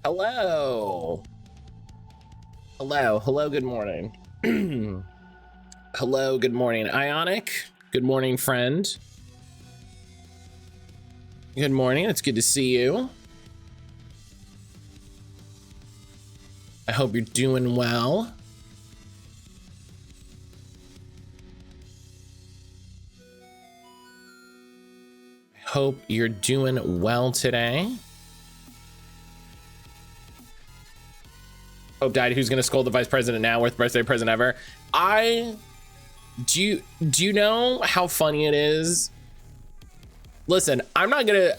Hello. Hello, good morning. Hello, good morning, Ionic. Good morning, friend. Good morning, it's good to see you. I hope you're doing well. I hope you're doing well today. Pope died. Who's gonna scold the vice president now? Worst birthday present ever. Do you know how funny it is? Listen, I'm not gonna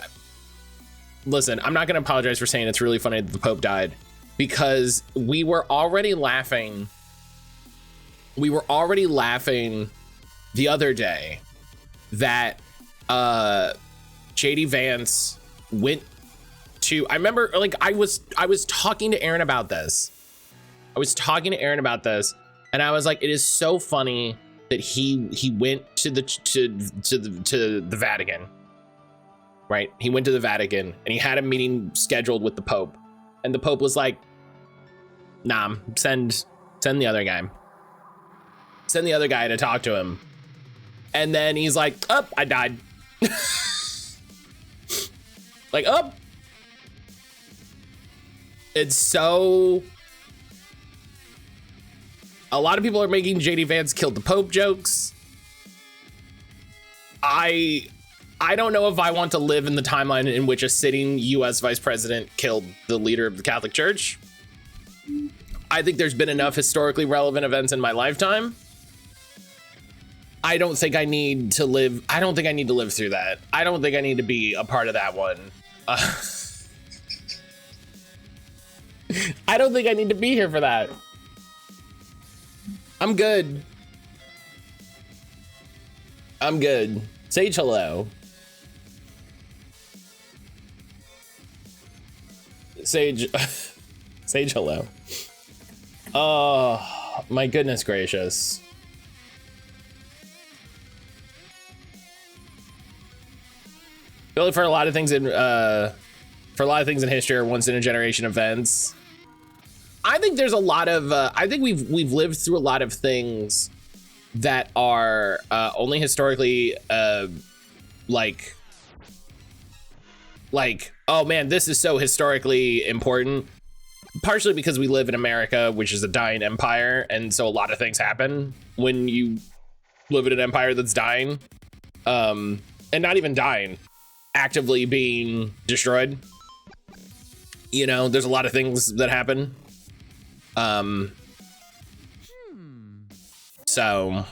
apologize for saying it's really funny that the Pope died, because we were already laughing. We were already laughing the other day that JD Vance went to, I remember, like, I was talking to Aaron about this. And I was like, it is so funny that he went to the Vatican, right? He went to the Vatican and he had a meeting scheduled with the Pope, and the Pope was like, nah, send the other guy. Send the other guy to talk to him. And then he's like, oh, I died. Like, oh. It's so... A lot of people are making JD Vance killed the Pope jokes. I don't know if I want to live in the timeline in which a sitting US vice president killed the leader of the Catholic Church. I think there's been enough historically relevant events in my lifetime. I don't think I need to live through that. I don't think I need to be a part of that one. I don't think I need to be here for that. I'm good. Sage, hello. Sage, hello. Oh, my goodness gracious. Really, for a lot of things in history are once in a generation events. I think there's a lot of I think we've lived through a lot of things that are only historically like oh man, this is so historically important, partially because we live in America, which is a dying empire, and so a lot of things happen when you live in an empire that's dying, and not even dying, actively being destroyed. You know, there's a lot of things that happen. So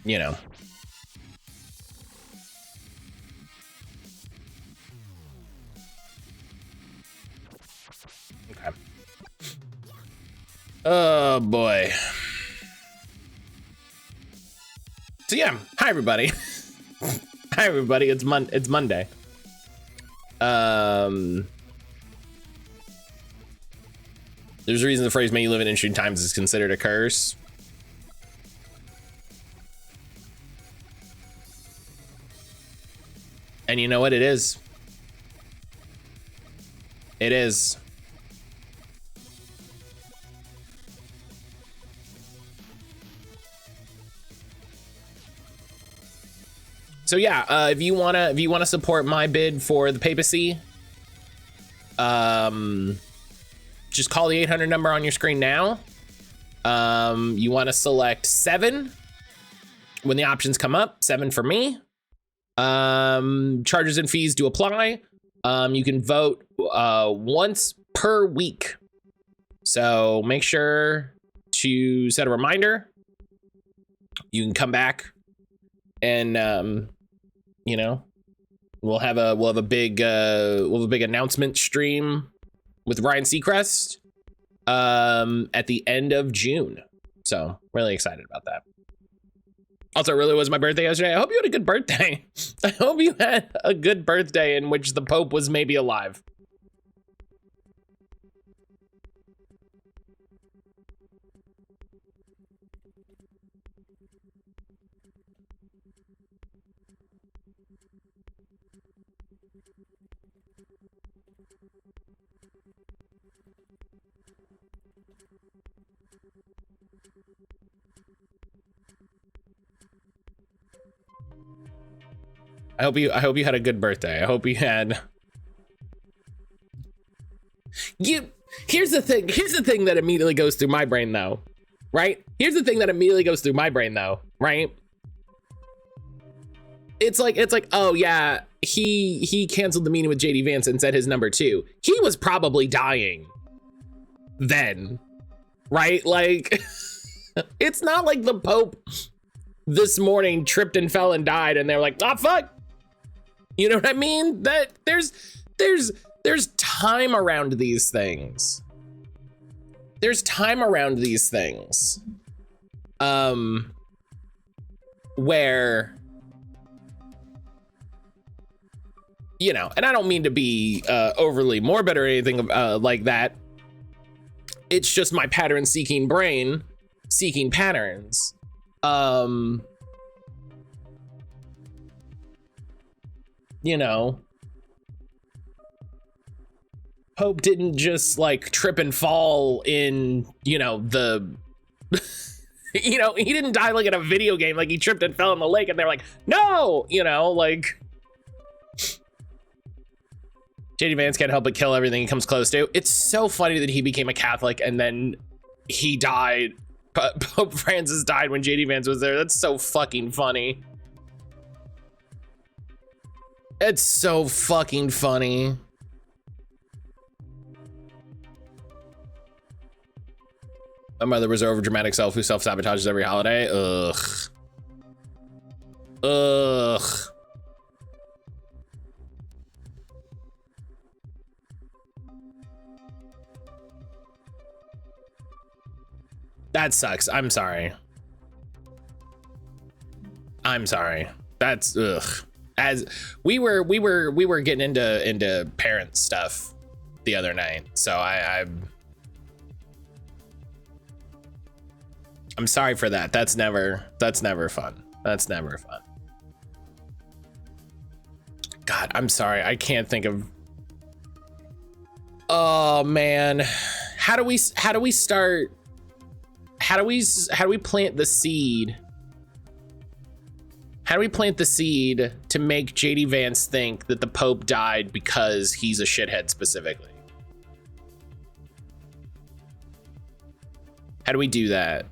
you know, okay. Oh boy. So yeah, hi everybody. Hi everybody, it's Monday. There's a reason the phrase "may you live in interesting times" is considered a curse. And you know what it is? It is. So yeah, if you wanna support my bid for the papacy, just call the 800 number on your screen now. You want to select 7 when the options come up. 7 for me. Charges and fees do apply. You can vote once per week, so make sure to set a reminder. You can come back and you know, we'll have a big announcement stream with Ryan Seacrest at the end of June. So really excited about that. Also, it really was my birthday yesterday. I hope you had a good birthday. I hope you had a good birthday in which the Pope was maybe alive. I hope you had a good birthday. I hope you had. Here's the thing that immediately goes through my brain though, right? Here's the thing that immediately goes through my brain though, right? It's like, oh yeah, he canceled the meeting with JD Vance and said his number 2. He was probably dying then, right? Like, it's not like the Pope this morning tripped and fell and died and they're like, ah, fuck. You know what I mean? That there's time around these things. There's time around these things. Where, you know, and I don't mean to be overly morbid or anything like that. It's just my pattern seeking brain seeking patterns. You know, Pope didn't just like trip and fall in, you know, the, you know, he didn't die like in a video game, like he tripped and fell in the lake and they're like, no, you know, like JD Vance can't help but kill everything he comes close to. It's so funny that he became a Catholic and then he died. Pope Francis died when JD Vance was there. That's so fucking funny. It's so fucking funny. My mother was over dramatic self who self-sabotages every holiday. Ugh. Ugh. That sucks. I'm sorry. I'm sorry. That's ugh. As we were getting into parent stuff the other night, so I'm sorry for that. That's never fun. That's never fun. God, I'm sorry. I can't think of. Oh man, how do we start? How do we plant the seed? How do we plant the seed to make JD Vance think that the Pope died because he's a shithead specifically? How do we do that?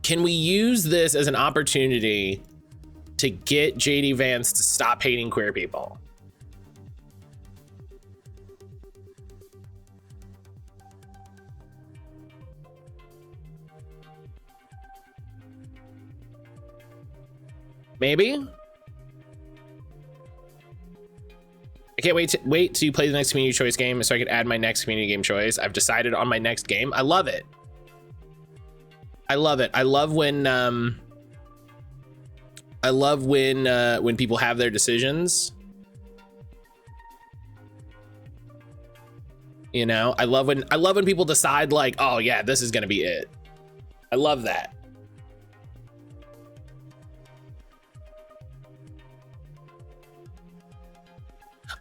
Can we use this as an opportunity to get JD Vance to stop hating queer people? Maybe. I can't wait to play the next community choice game so I can add my next community game choice. I've decided on my next game. I love it. I love it. I love when people have their decisions. You know, I love when people decide like, oh yeah, this is gonna be it. I love that.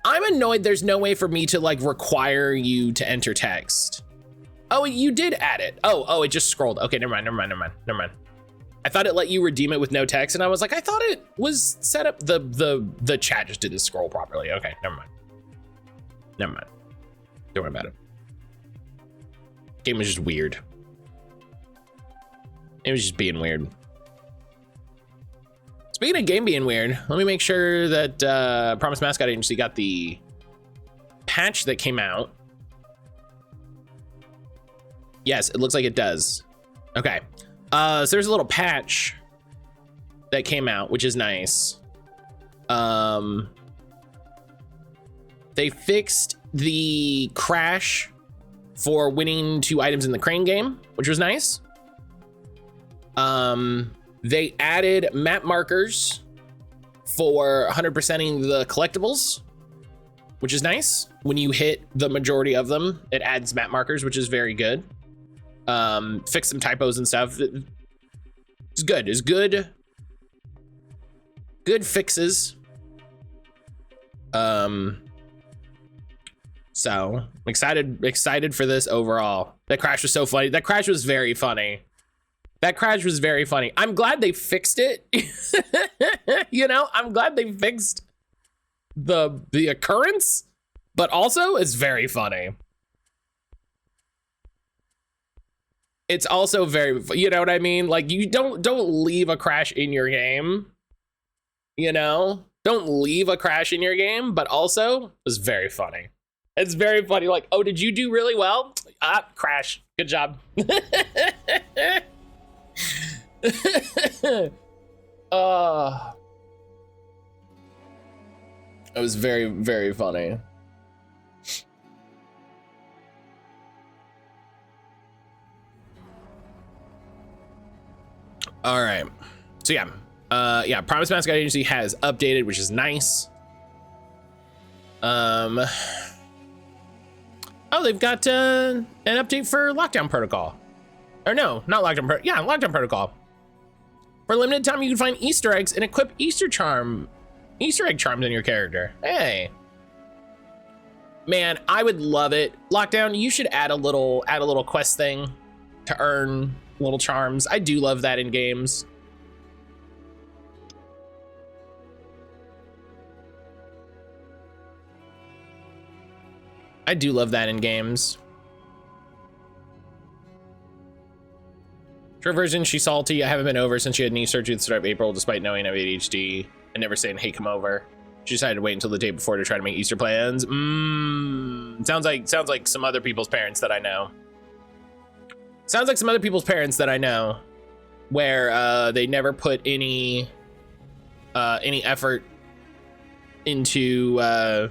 I'm annoyed there's no way for me to like require you to enter text. Oh, you did add it. Oh, it just scrolled. Okay, never mind. I thought it let you redeem it with no text, and I was like, I thought it was set up. The chat just didn't scroll properly. Okay, never mind. Don't worry about it. Game was just weird. It was just being weird. Speaking of game being weird, let me make sure that Promise Mascot Agency got the patch that came out. Yes, it looks like it does. Okay. So there's a little patch that came out, which is nice. They fixed the crash for winning 2 items in the crane game, which was nice. They added map markers for 100%ing the collectibles, which is nice. When you hit the majority of them, it adds map markers, which is very good. Fix some typos and stuff. It's good. It's good. Good fixes. So I'm excited for this overall. That crash was so funny. That crash was very funny. That crash was very funny. I'm glad they fixed it. You know, I'm glad they fixed the occurrence, but also it's very funny. It's also very, you know what I mean? Like, you don't leave a crash in your game, you know? Don't leave a crash in your game, but also it's very funny. It's very funny. Like, oh, did you do really well? Ah, crash. Good job. It was very, very funny. All right, so yeah, Promise Mascot Agency has updated, which is nice. Oh, they've got an update for Lockdown Protocol. Or no, not Lockdown Protocol. Yeah, Lockdown Protocol. For a limited time, you can find Easter eggs and equip Easter egg charms in your character. Hey, man, I would love it. Lockdown, you should add a little quest thing to earn little charms. I do love that in games. I do love that in games. Her version, she's salty. I haven't been over since she had knee surgery at the start of April, despite knowing I have ADHD and never saying, hey, come over. She decided to wait until the day before to try to make Easter plans. Sounds like some other people's parents that I know. Sounds like some other people's parents that I know, where they never put any effort into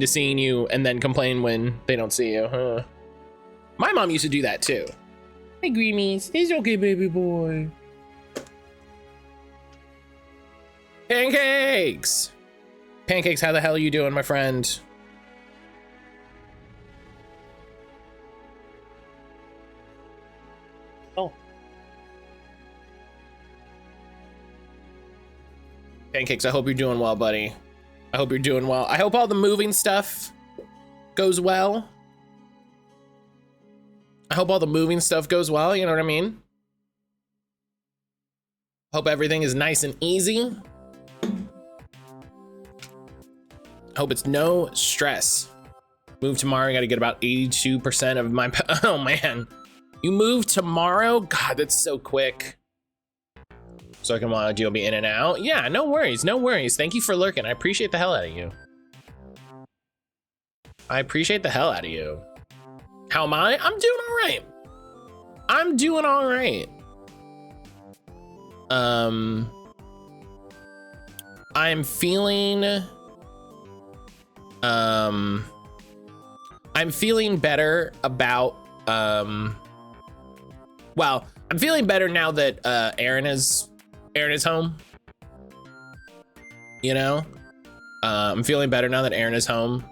seeing you and then complain when they don't see you. Huh? My mom used to do that too. Hey, Greenies. It's okay, baby boy. Pancakes! Pancakes, how the hell are you doing, my friend? Oh. Pancakes, I hope you're doing well, buddy. I hope you're doing well. I hope all the moving stuff goes well. I hope all the moving stuff goes well, you know what I mean? Hope everything is nice and easy. Hope it's no stress. Move tomorrow, I gotta get about 82% of my, oh man. You move tomorrow? God, that's so quick. So I can want to be in and out. Yeah, no worries, no worries. Thank you for lurking. I appreciate the hell out of you. I appreciate the hell out of you. How am I? I'm doing all right. I'm doing all right. I'm feeling better about, well, I'm feeling better now that Aaron is home. You know, I'm feeling better now that Aaron is home.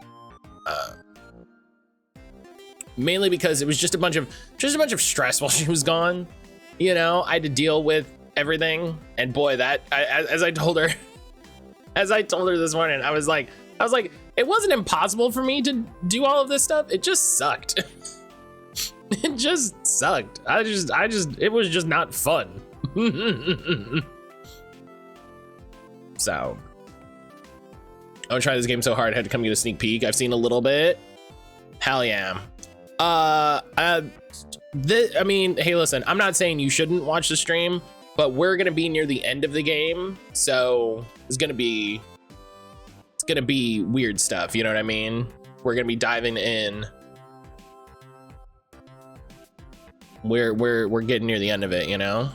Mainly because it was just a bunch of stress while she was gone. You know, I had to deal with everything, and boy, that as I told her this morning, I was like, it wasn't impossible for me to do all of this stuff. It just sucked. It just sucked. It was just not fun. So, I'm gonna try this game so hard I had to come get a sneak peek. I've seen a little bit. Hell yeah. I mean, hey, listen, I'm not saying you shouldn't watch the stream, but we're gonna be near the end of the game, so it's gonna be weird stuff, you know what I mean? We're gonna be diving in. We're getting near the end of it, you know?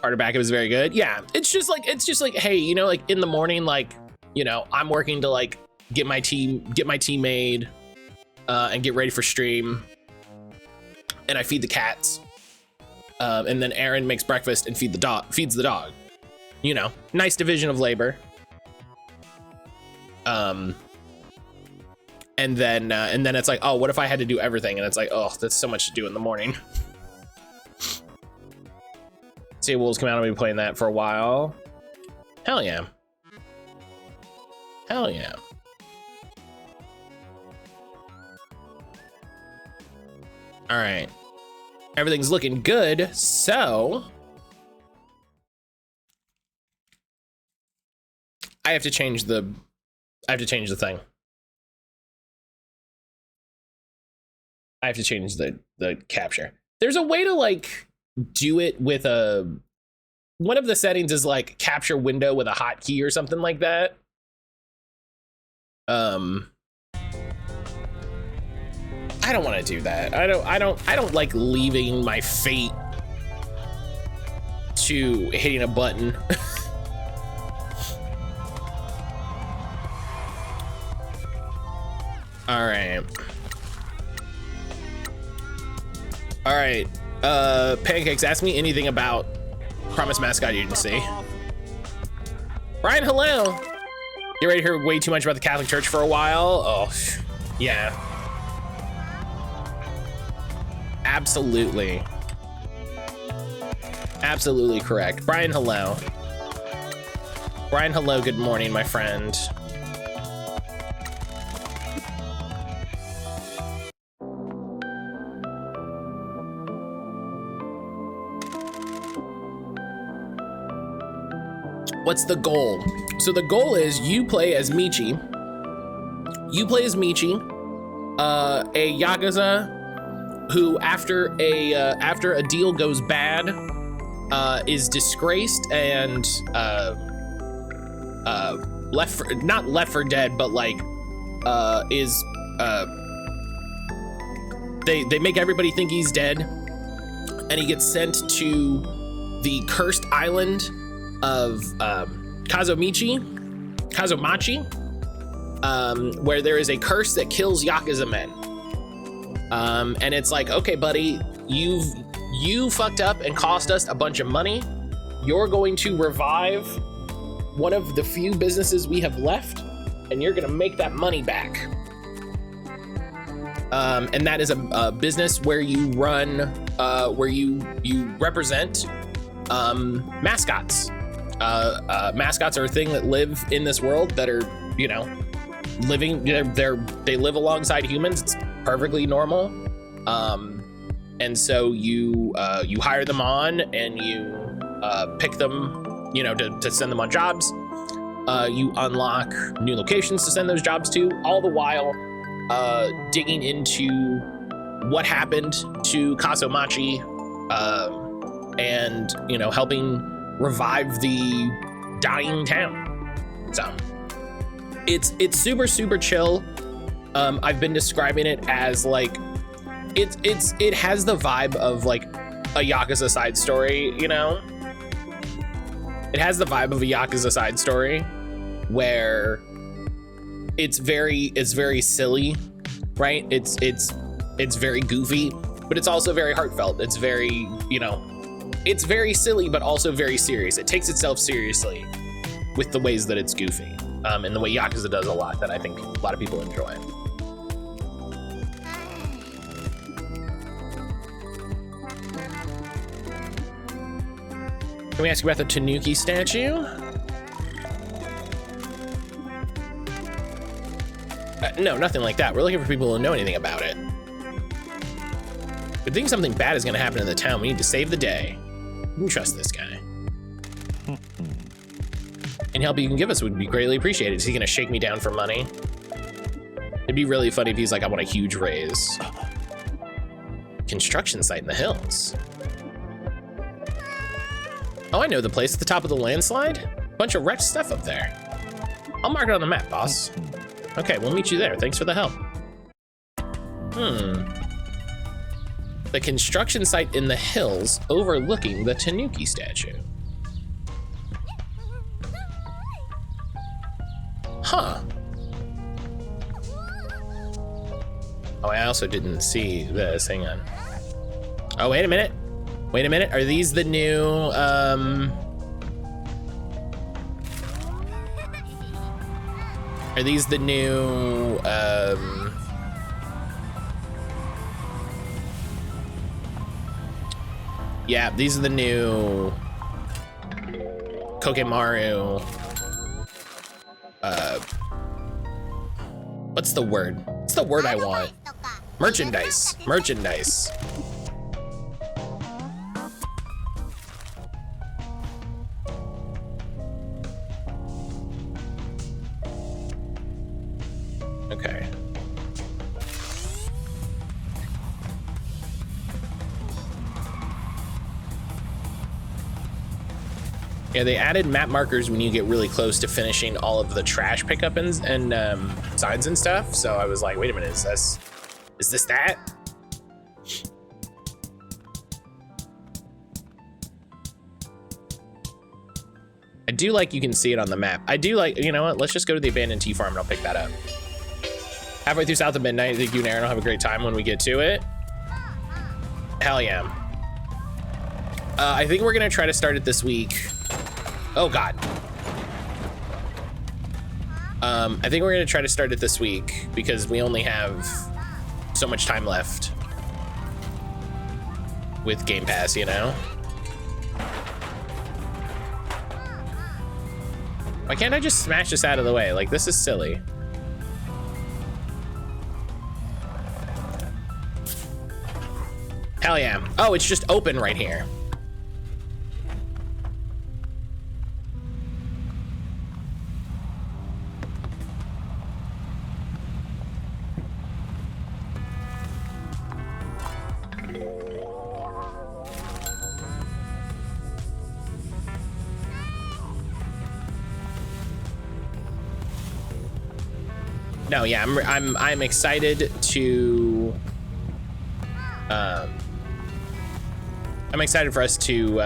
Carter Back, it was very good. Yeah, it's just like, hey, you know, like in the morning, like, you know, I'm working to like get my team made and get ready for stream, and I feed the cats, and then Aaron makes breakfast and feeds the dog. You know, nice division of labor. And then it's like, oh, what if I had to do everything? And it's like, oh, that's so much to do in the morning. See, Wolves come out and we'll be playing that for a while. Hell yeah. Hell yeah. All right. Everything's looking good, so I have to change the thing. I have to change the capture. There's a way to like do it with one of the settings is like capture window with a hotkey or something like that. I don't want to do that. I don't like leaving my fate to hitting a button. All right. All right. Pancakes, ask me anything about Promise Mascot Agency. Brian, hello. You ready to hear way too much about the Catholic Church for a while? Oh, yeah. Absolutely. Absolutely correct. Brian, hello. Brian, hello. Good morning, my friend. What's the goal? So the goal is you play as Michi. You play as Michi, a Yakuza who after a deal goes bad, is disgraced and not left for dead, but like they make everybody think he's dead, and he gets sent to the cursed island of Kazumachi, where there is a curse that kills Yakuza men. And it's like, okay, buddy, you fucked up and cost us a bunch of money. You're going to revive one of the few businesses we have left, and you're gonna make that money back. And that is a business where you run, where you represent mascots. Mascots are a thing that live in this world that are, you know, living. They live alongside humans. It's perfectly normal. And so you hire them on, and you pick them, you know, to send them on jobs. You unlock new locations to send those jobs to, all the while digging into what happened to Kazumachi, and, you know, helping revive the dying town. So it's super chill. I've been describing it as like it has the vibe of like a Yakuza side story, you know? It has the vibe of a Yakuza side story where it's very silly, right? It's very goofy, but it's also very heartfelt. It's very, you know, it's very silly, but also very serious. It takes itself seriously with the ways that it's goofy, and the way Yakuza does a lot that I think a lot of people enjoy. Can we ask you about the Tanuki statue? No, nothing like that. We're looking for people who know anything about it. If we think something bad is gonna happen in the town, we need to save the day. You can trust this guy. Any help you can give us would be greatly appreciated. Is he gonna shake me down for money? It'd be really funny if he's like, I want a huge raise. Construction site in the hills. Oh, I know the place at the top of the landslide. Bunch of wretched stuff up there. I'll mark it on the map, boss. Okay, we'll meet you there. Thanks for the help. The construction site in the hills overlooking the Tanuki statue. Huh. Oh, I also didn't see this. Hang on. Oh, wait a minute. Wait a minute. Are these the new, Are these the new, yeah, these are the new Kokemaru. What's the word? What's the word I want? Merchandise. Merchandise. Okay. Yeah, they added map markers when you get really close to finishing all of the trash pickup and signs and stuff. So I was like, wait a minute, is this that? I do like you can see it on the map. I do like, you know what? Let's just go to the abandoned tea farm and I'll pick that up. Halfway through South of Midnight, I think you and Aaron will have a great time when we get to it. Hell yeah. I think we're gonna try to start it this week. Oh God. I think we're gonna try to start it this week because we only have so much time left with Game Pass, you know? Why can't I just smash this out of the way? Like, this is silly. Hell yeah. Oh, it's just open right here. No, yeah, I'm excited to I'm excited for us to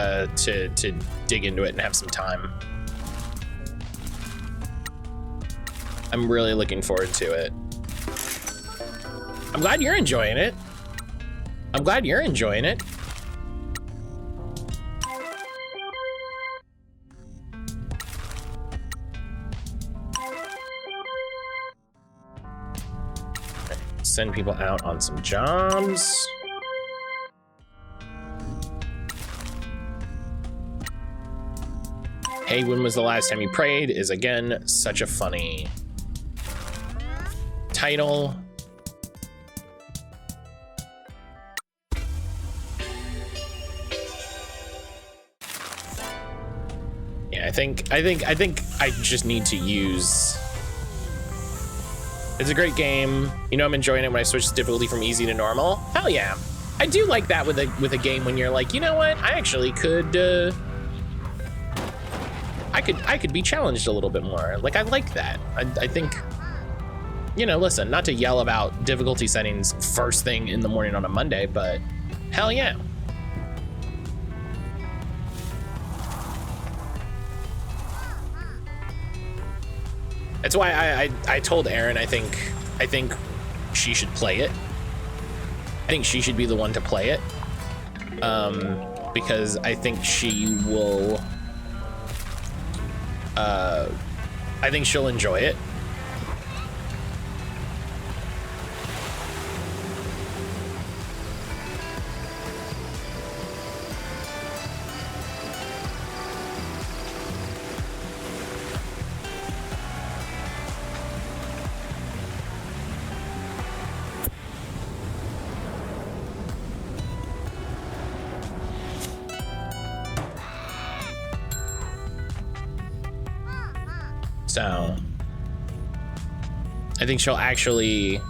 dig into it and have some time. I'm really looking forward to it. I'm glad you're enjoying it. I'm glad you're enjoying it. Send people out on some jobs. Hey, when was the last time you prayed is again such a funny title. Yeah, I think I just need to use. It's a great game. You know, I'm enjoying it when I switch the difficulty from easy to normal. Hell yeah. I do like that with a game when you're like, you know what? I actually could I could be challenged a little bit more. Like, I like that. I think, you know, listen, not to yell about difficulty settings first thing in the morning on a Monday, but hell yeah. That's why I told Aaron I think she should play it. I think she should be the one to play it. Because I think she will I think she'll enjoy it. So I think she'll actually,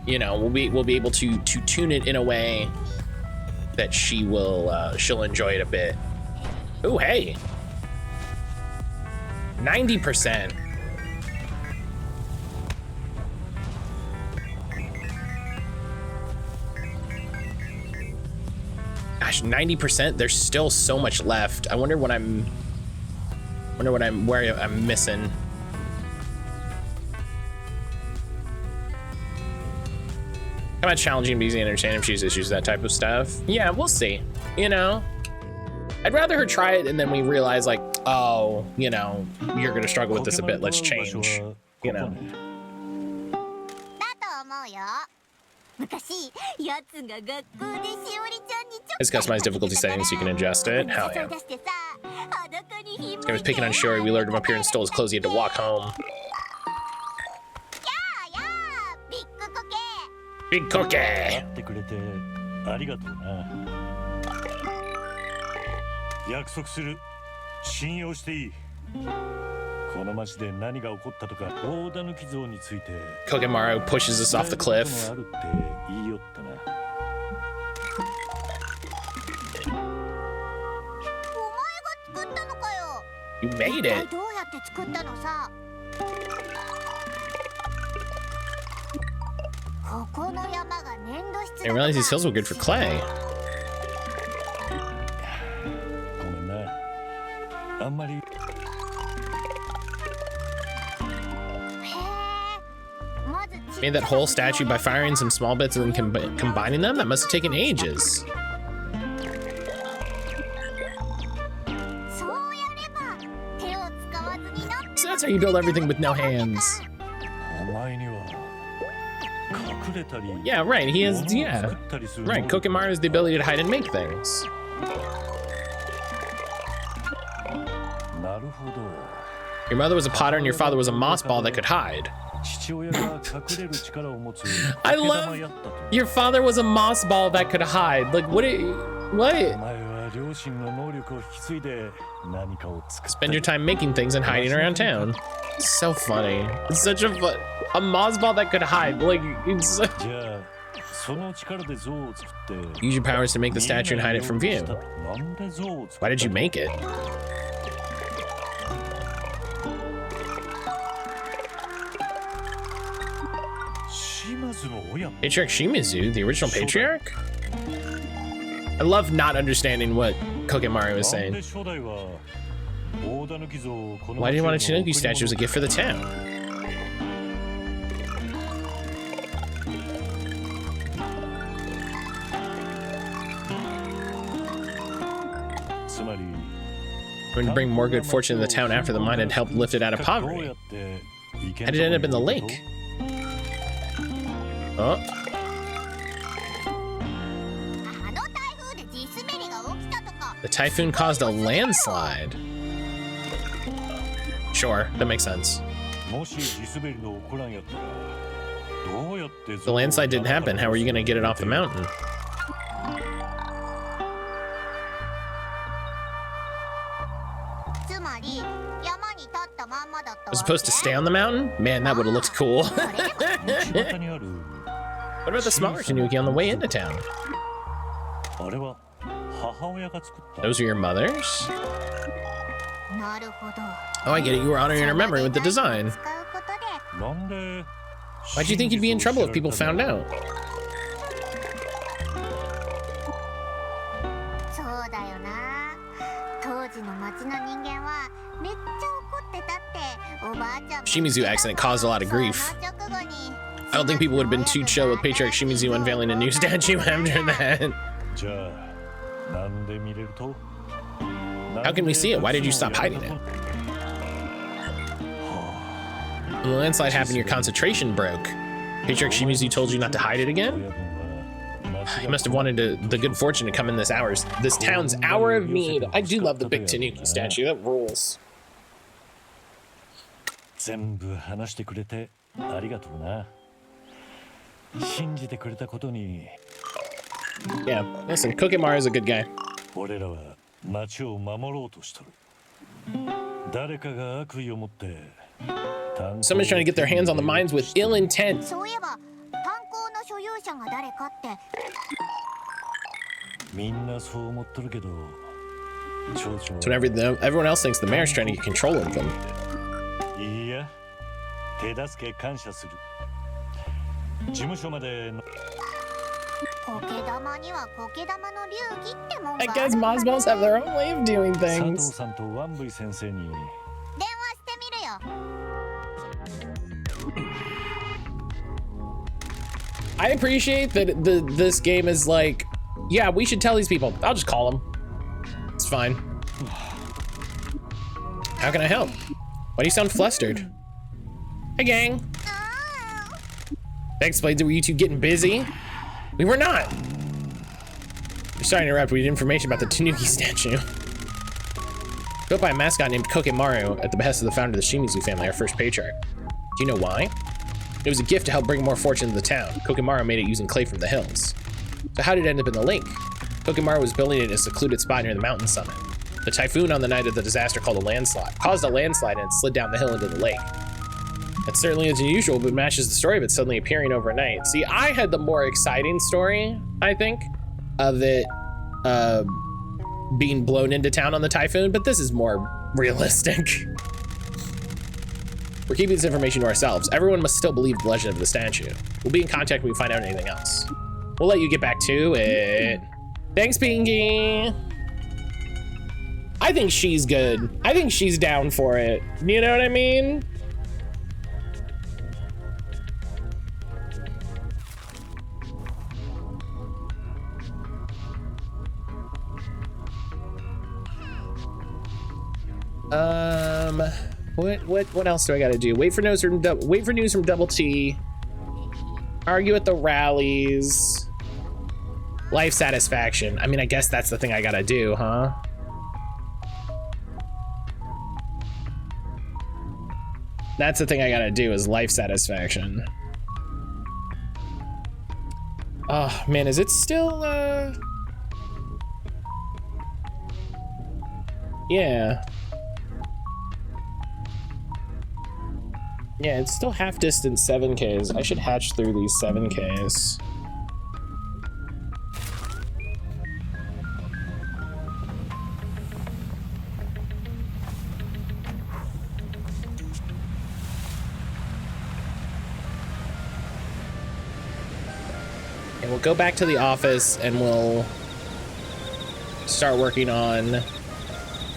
you know, we'll be able to tune it in a way that she'll enjoy it a bit. Oh, hey, 90%. Gosh, 90%. There's still so much left. I wonder what I'm missing. How about challenging, easy, and understanding if she's issues, that type of stuff? Yeah, we'll see. You know, I'd rather her try it and then we realize, like, oh, you know, you're gonna struggle with this a bit. Let's change. You know. It's customized difficulty settings so you can adjust it. Hell yeah. This guy was picking on Shiori. We lured him up here and stole his clothes. He had to walk home. Big cookie. 会ってくれてありがとうな。約束する。信用していい。この町で何が起こったとか、大田抜き像について。Kokemaru pushes us off the cliff. あるって言いよったな。お前が作ったのかよ。 You made 一体 it. どうやって作ったのさ。ここの山が粘土質 I didn't realize these hills were good for clay. ごめんな。あんまり。 Made that whole statue by firing some small bits and then combining them? That must have taken ages. So that's how you build everything with no hands. Yeah, right. He has, yeah. Right, Kokemaru has the ability to hide and make things. Your mother was a potter and your father was a moss ball that could hide. I love your father was a moss ball that could hide. Like, what? Spend your time making things and hiding around town. So funny. It's such a moss ball that could hide. Like, it's use your powers to make the statue and hide it from view. Why did you make it? Patriarch Shimizu, the original patriarch? I love not understanding what Kokemaru was saying. Why do you want a Tanuki statue as a gift for the town? Going to bring more good fortune to the town after the mine had helped lift it out of poverty. How did it end up in the lake? Oh. The typhoon caused a landslide. Sure, that makes sense. The landslide didn't happen. How are you going to get it off the mountain? I was supposed to stay on the mountain? Man, that would have looked cool. What about the smaller Tanuki on the way into town? Those are your mother's? Oh, I get it. You were honoring her memory with the design. Why'd you think you'd be in trouble if people found out? Shimizu accident caused a lot of grief. I don't think people would have been too chill with Patriarch Shimizu unveiling a new statue after that. How can we see it? Why did you stop hiding it? When the landslide happened, your concentration broke. Patriarch Shimizu told you not to hide it again? He must have wanted the good fortune to come in this town's hour of need. I do love the big Tanuki statue. That rules. Yeah, listen, Kokemaru is a good guy. Someone's trying to get their hands on the mines with ill intent. So everyone else thinks the mayor's trying to get control of them. I guess moss balls have their own way of doing things. I appreciate that this game is like, yeah, we should tell these people. I'll just call them. It's fine. How can I help? Why do you sound flustered? Hey, gang. That explains it. Were you two getting busy? We were not. We're sorry to interrupt. We had information about the Tanuki statue. Built by a mascot named Kokemaru at the behest of the founder of the Shimizu family, our first patriarch. Do you know why? It was a gift to help bring more fortune to the town. Kokimaru made it using clay from the hills. So how did it end up in the lake? Kokimaru was building it in a secluded spot near the mountain summit. The typhoon on the night of the disaster caused a landslide and it slid down the hill into the lake. That certainly is unusual, but matches the story of it suddenly appearing overnight. See, I had the more exciting story, I think, of it being blown into town on the typhoon, but this is more realistic. We're keeping this information to ourselves. Everyone must still believe the legend of the statue. We'll be in contact when we find out anything else. We'll let you get back to it. Thanks, Pinky. I think she's good. I think she's down for it. You know what I mean? What else do I gotta do? Wait for news from Double T. Argue at the rallies. Life satisfaction. I mean, I guess that's the thing I gotta do, huh? That's the thing I gotta do is life satisfaction. Oh man, is it still yeah. Yeah, it's still half distance 7Ks. I should hatch through these 7Ks. And we'll go back to the office and we'll start working on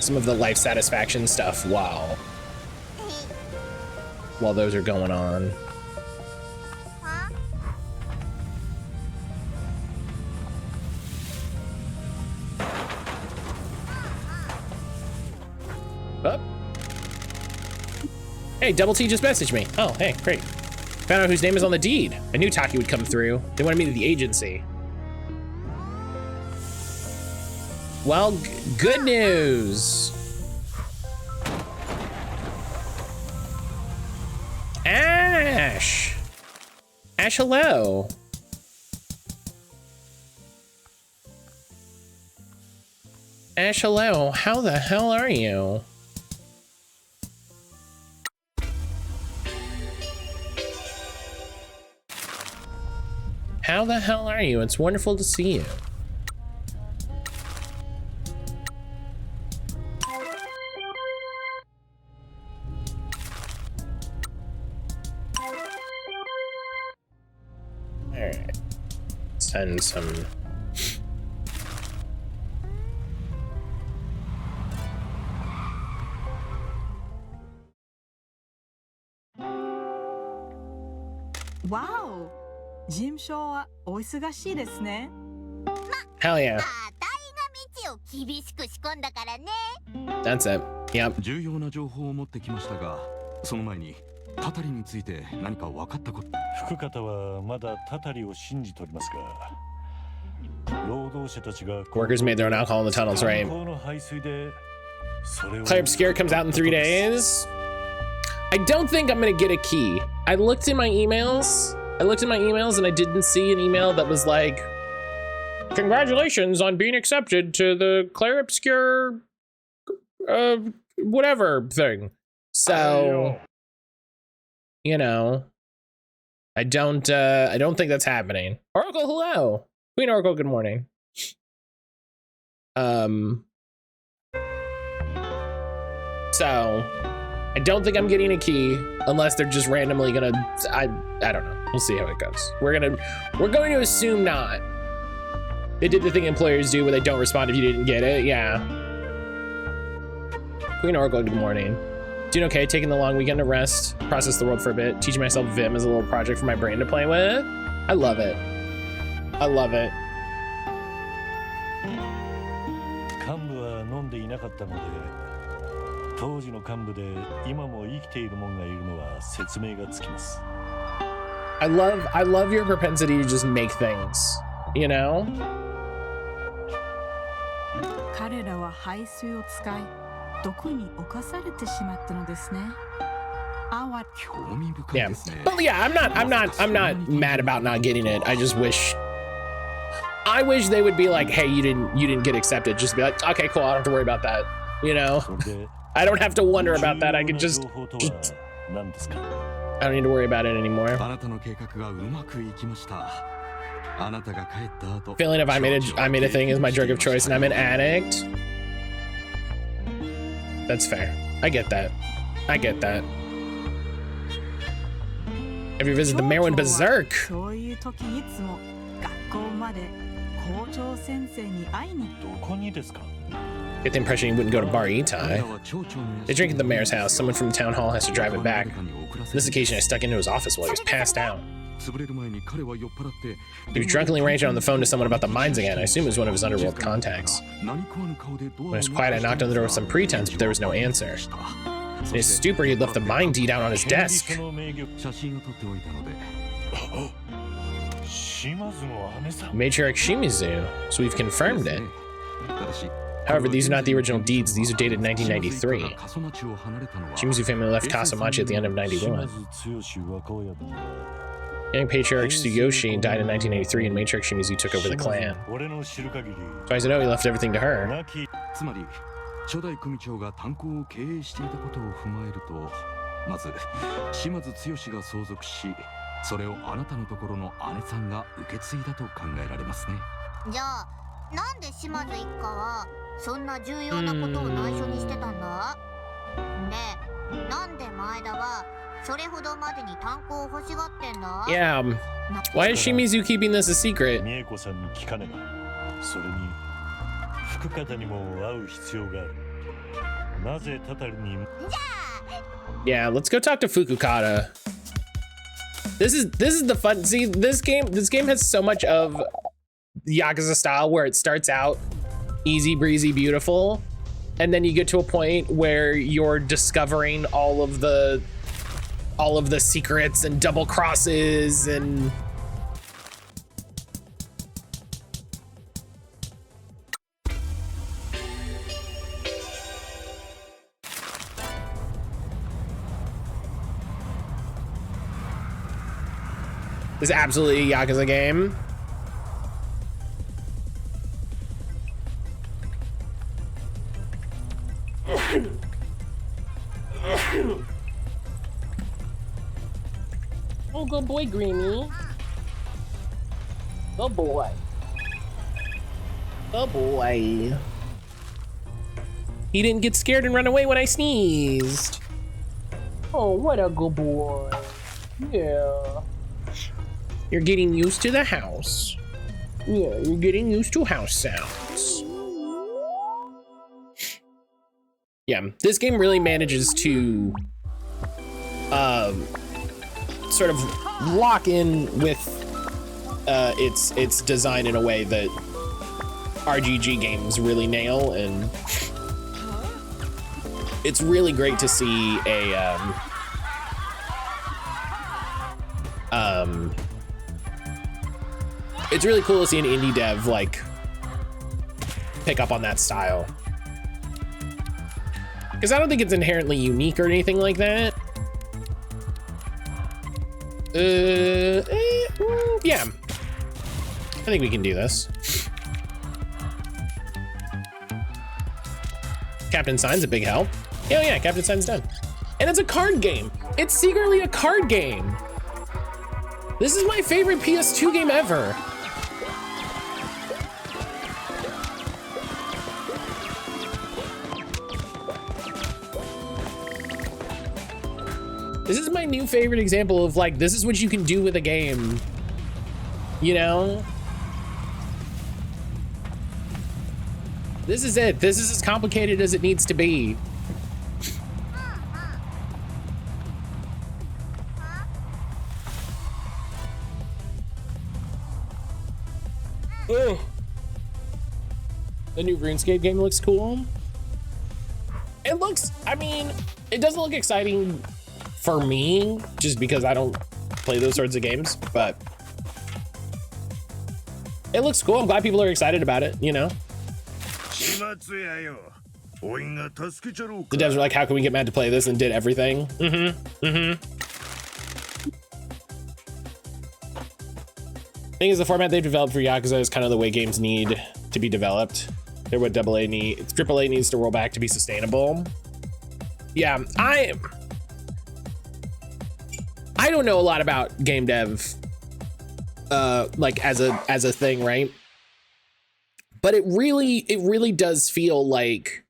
some of the life satisfaction stuff while those are going on. Huh? Oh. Hey, Double T just messaged me. Oh, hey, great. Found out whose name is on the deed. I knew Taki would come through. They wanted me to the agency. Well, good news. Ash. Ash, hello. Ash, hello. How the hell are you? How the hell are you? It's wonderful to see you. Alright. Send some. Wow. 事務所はお忙しいですね。 Hell yeah. あたいが道を厳しく仕込んだからね。 That's it. Yep. 重要な情報を持ってきましたが、その前にタタリについて何か分かったこと。福方はまだタタリを信じておりますが、労働者たちが Workers made their own alcohol in the tunnels, right? 観光の排水でそれを Claire Obscure comes out in 3 days. I don't think I'm gonna get a key. I looked in my emails and I didn't see an email that was like, congratulations on being accepted to the Claire Obscure whatever thing. So, you know, I don't think that's happening. Oracle, hello. Queen Oracle, good morning. So I don't think I'm getting a key unless they're just randomly gonna, I don't know. We'll see how it goes. We're going to assume not. They did the thing employers do where they don't respond if you didn't get it. Yeah. Queen Oracle, good morning. Doing okay, taking the long weekend to rest, process the world for a bit, teaching myself Vim as a little project for my brain to play with. I love it. I love it. 幹部は飲んでいなかったので、当時の幹部で今も生きている者がいるのは説明がつきます。I love your propensity to just make things, you know? 彼らは排水を使い、毒に侵されてしまったのですね。Yeah. But yeah, I'm not mad about not getting it. I just wish they would be like, hey, you didn't get accepted. Just be like, okay, cool, I don't have to worry about that. You know? I don't have to wonder about that. I can just I don't need to worry about it anymore. Feeling if I made a thing as my drug of choice and I'm an addict. That's fair. I get that. If you visit the Merwin Berserk. Get the impression you wouldn't go to Bar Itai. They drink at the mayor's house. Someone from the town hall has to drive it back. On this occasion, I stuck into his office while he was passed out. He was drunkenly raging on the phone to someone about the mines again. I assume it was one of his underworld contacts. When it was quiet, I knocked on the door with some pretense, but there was no answer. In his stupor, he had left the mine deed out on his desk. Matriarch Shimizu, so we've confirmed it. However, these are not the original deeds. These are dated 1993. Shimizu family left Kasamachi at the end of 91. Young Patriarch Tsuyoshi died in 1983, and Matriarch Shimizu took over the clan. So I said, oh, he left everything to her. Yeah, why is Shimizu keeping this a secret? Yeah, let's go talk to Fukukata. This is the fun. See, this game has so much of Yakuza style where it starts out easy breezy beautiful, and then you get to a point where you're discovering all of the secrets and double crosses and this is absolutely a Yakuza game. Oh, good boy, Greeny. Good boy. Good boy. He didn't get scared and run away when I sneezed. Oh, what a good boy. Yeah. You're getting used to the house. Yeah, you're getting used to house sounds. Yeah, this game really manages to sort of lock in with its design in a way that RGG games really nail, and it's really great to see it's really cool to see an indie dev like pick up on that style, because I don't think it's inherently unique or anything like that. Yeah, I think we can do this. Captain Sign's a big help. Oh yeah, Captain Sign's done. And it's a card game. It's secretly a card game. This is my favorite PS2 game ever. This is my new favorite example of like, this is what you can do with a game, you know? This is it. This is as complicated as it needs to be. Ugh. The new RuneScape game looks cool. It looks, I mean, it doesn't look exciting for me, just because I don't play those sorts of games, but it looks cool. I'm glad people are excited about it, you know? The devs were like, how can we get Matt to play this, and did everything. Thing is, the format they've developed for Yakuza is kind of the way games need to be developed. They're what AAA needs to roll back to be sustainable. Yeah, I don't know a lot about game dev, like as a thing, right? But it really does feel like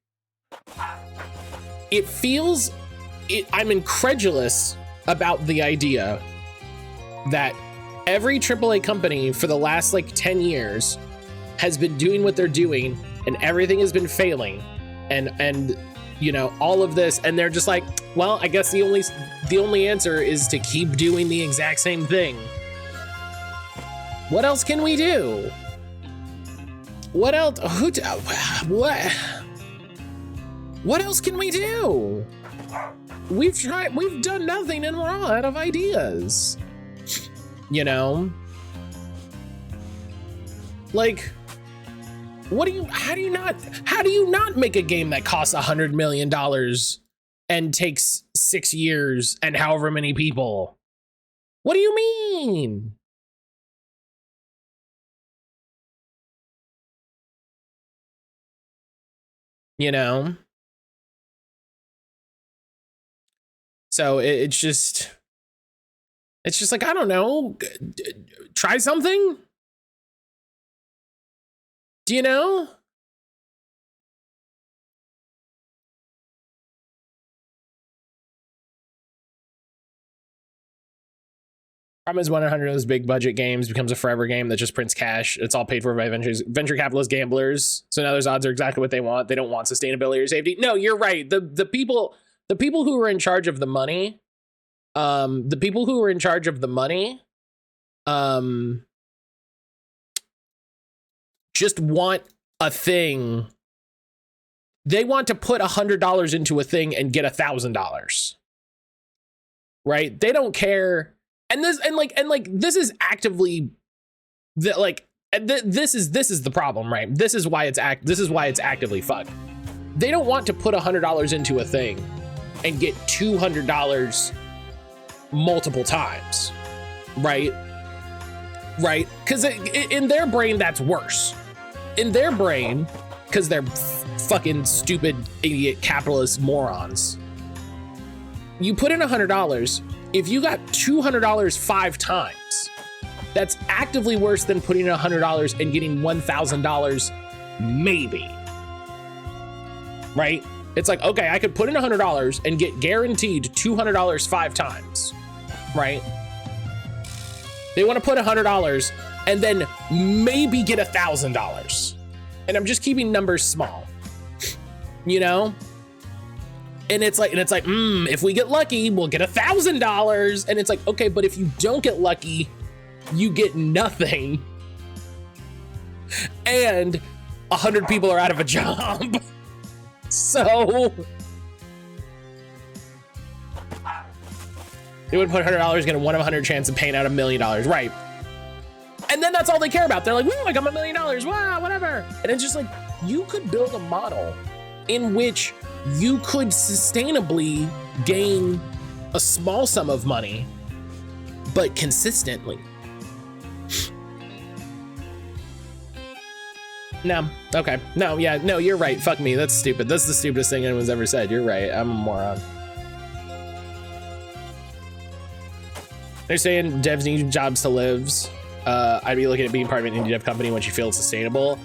I'm incredulous about the idea that every AAA company for the last like 10 years has been doing what they're doing, and everything has been failing, and you know, all of this, and they're just like, well, I guess the only answer is to keep doing the exact same thing. What else can we do? What else? What else can we do? We've done nothing, and we're all out of ideas. You know? Like, how do you not make a game that costs $100 million and takes 6 years and however many people? What do you mean? You know? So it's just like, I don't know, try something? Do you know? Problem is, 100 of those big budget games becomes a forever game that just prints cash. It's all paid for by venture capitalist gamblers. So now those odds are exactly what they want. They don't want sustainability or safety. No, you're right. The people who are in charge of the money, just want a thing. They want to put $100 into a thing and get $1,000. Right? They don't care. And this is actively this is the problem, right? This is why it's actively fucked. They don't want to put $100 into a thing and get $200 multiple times, right? Right? Because in their brain, that's worse. In their brain, because they're fucking stupid, idiot, capitalist morons. You put in $100, if you got $200 5 times, that's actively worse than putting in $100 and getting $1,000 maybe. Right? It's like, okay, I could put in $100 and get guaranteed $200 5 times. Right? They want to put $100 and then maybe get $1,000. And I'm just keeping numbers small. You know? And it's like, if we get lucky, we'll get $1,000. And it's like, okay, but if you don't get lucky, you get nothing. And 100 people are out of a job. So they would put $100, get a 1 in 100 chance of paying out $1 million, right? And then that's all they care about. They're like, woo, I got $1 million, wow, whatever. And it's just like, you could build a model in which you could sustainably gain a small sum of money, but consistently. No, okay, no, yeah, no, you're right, fuck me, that's stupid. That's the stupidest thing anyone's ever said. You're right, I'm a moron. They're saying devs need jobs to live. I'd be looking at being part of an indie dev company once you feel it's sustainable.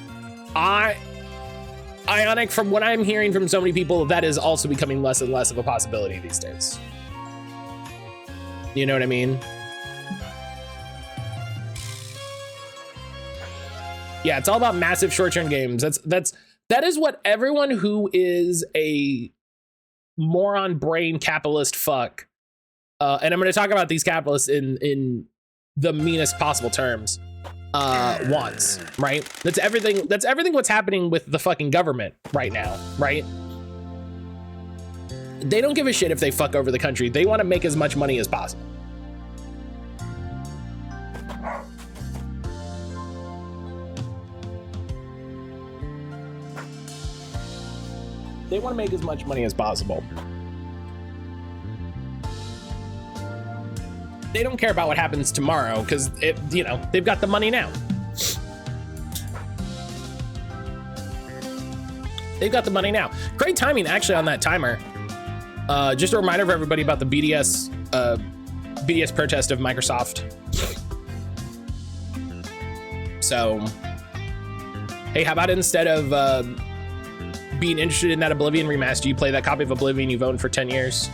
Ionic, from what I'm hearing from so many people, that is also becoming less and less of a possibility these days. You know what I mean? Yeah, it's all about massive short-term games. That is what everyone who is a moron brain capitalist fuck, and I'm going to talk about these capitalists in the meanest possible terms, wants, right? That's everything what's happening with the fucking government right now, right? They don't give a shit if they fuck over the country. They want to make as much money as possible. they want to make as much money as possible. They don't care about what happens tomorrow because you know, they've got the money now. They've got the money now. Great timing actually on that timer. Just a reminder for everybody about the BDS protest of Microsoft. So, hey, how about instead of being interested in that Oblivion remaster, you play that copy of Oblivion you've owned for 10 years?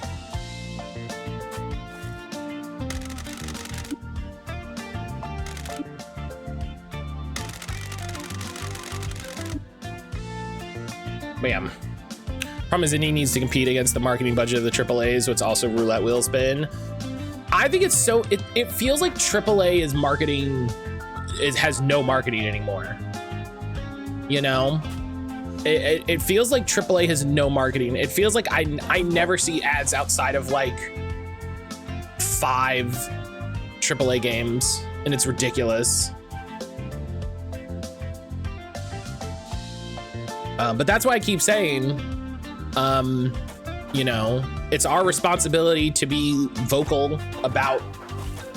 Bam. Problem is that he needs to compete against the marketing budget of the AAA, so it's also roulette wheel spin. I think it's so, it feels like AAA is marketing, it has no marketing anymore. You know? It feels like AAA has no marketing. It feels like I never see ads outside of like 5 AAA games, and it's ridiculous. But that's why I keep saying, you know, it's our responsibility to be vocal about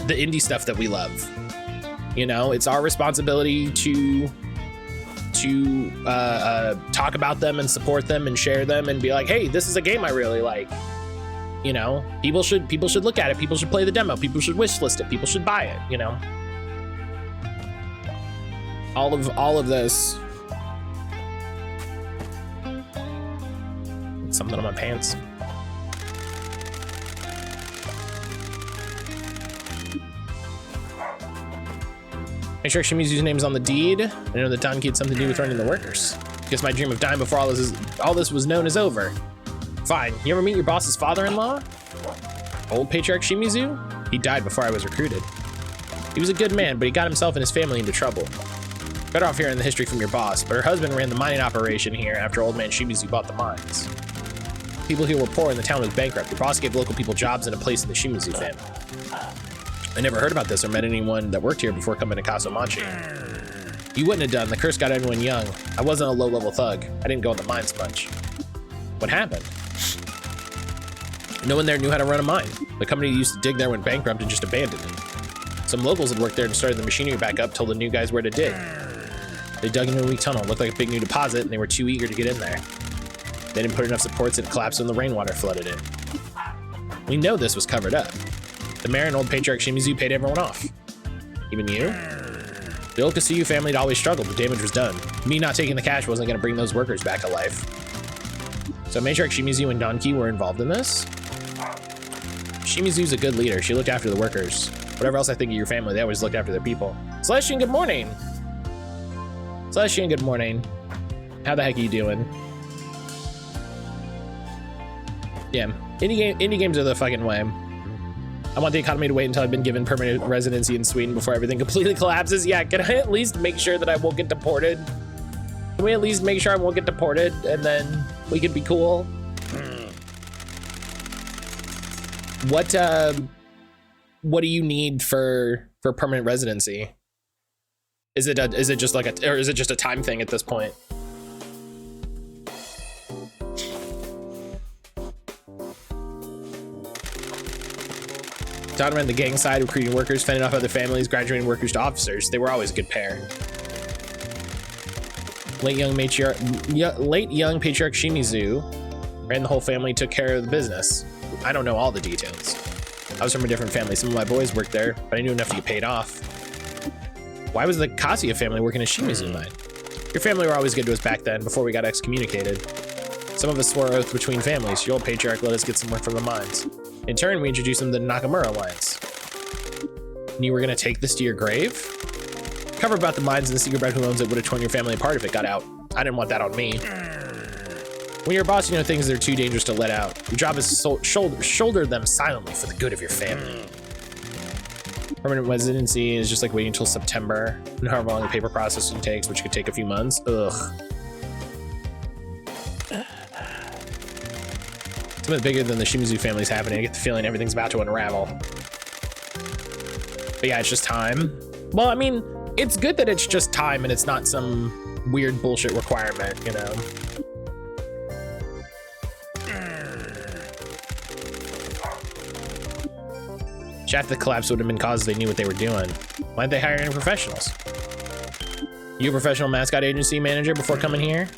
the indie stuff that we love. You know, it's our responsibility to talk about them and support them and share them and be like, hey, this is a game I really like. You know, people should look at it. People should play the demo. People should wishlist it. People should buy it. You know, all of this. Something on my pants. Make sure Shimizu's name's on the deed. I know that Donkey had something to do with running the workers. Guess my dream of dying before all this was known is over. Fine. You ever meet your boss's father-in-law? Old Patriarch Shimizu? He died before I was recruited. He was a good man, but he got himself and his family into trouble. Better off hearing the history from your boss, but her husband ran the mining operation here after old man Shimizu bought the mines. People here were poor and the town was bankrupt. Your boss gave local people jobs and a place in the Shimizu family. I never heard about this or met anyone that worked here before coming to Kasomachi. You wouldn't have done. The curse got everyone young. I wasn't a low-level thug. I didn't go in the mines much. What happened? No one there knew how to run a mine. The company that used to dig there went bankrupt and just abandoned it. Some locals had worked there and started the machinery back up, told the new guys where to dig. They dug into a weak tunnel, looked like a big new deposit, and they were too eager to get in there. They didn't put enough supports and it collapsed when the rainwater flooded in. We know this was covered up. The mayor and old Patriarch Shimizu paid everyone off. Even you? The old Kasuyu family had always struggled, the damage was done. Me not taking the cash wasn't going to bring those workers back to life. So Matriarch Shimizu and Donkey were involved in this? Shimizu's a good leader. She looked after the workers. Whatever else I think of your family, they always looked after their people. Celestian, good morning. Celestian, good morning. How the heck are you doing? Yeah, indie games are the fucking way. I want the economy to wait until I've been given permanent residency in Sweden before everything completely collapses. Yeah, can I at least make sure that I won't get deported? Can we at least make sure I won't get deported and then we can be cool? What do you need for permanent residency? Is it just like or is it just a time thing at this point? Don ran the gang side, recruiting workers, fending off other families, graduating workers to officers. They were always a good pair. Late young Patriarch Shimizu ran the whole family, took care of the business. I don't know all the details. I was from a different family. Some of my boys worked there, but I knew enough to get paid off. Why was the Kasuya family working at Shimizu mine? Your family were always good to us back then, before we got excommunicated. Some of us swore oath between families. Your old patriarch let us get some work from the mines. In turn, we introduced them to the Nakamura Alliance. And you were gonna take this to your grave? Cover about the mines and the secret bread who owns it would have torn your family apart if it got out. I didn't want that on me. When you're a boss, you know things that are too dangerous to let out. Your job is to shoulder them silently for the good of your family. Permanent residency is just like waiting until September, and however long the paper processing takes, which could take a few months. Ugh. Something bigger than the Shimizu family's happening. I get the feeling everything's about to unravel. But yeah, it's just time. Well, I mean, it's good that it's just time and it's not some weird bullshit requirement, you know? Half the collapse would have been caused if they knew what they were doing. Why'd they hire any professionals? You a professional mascot agency manager before coming here?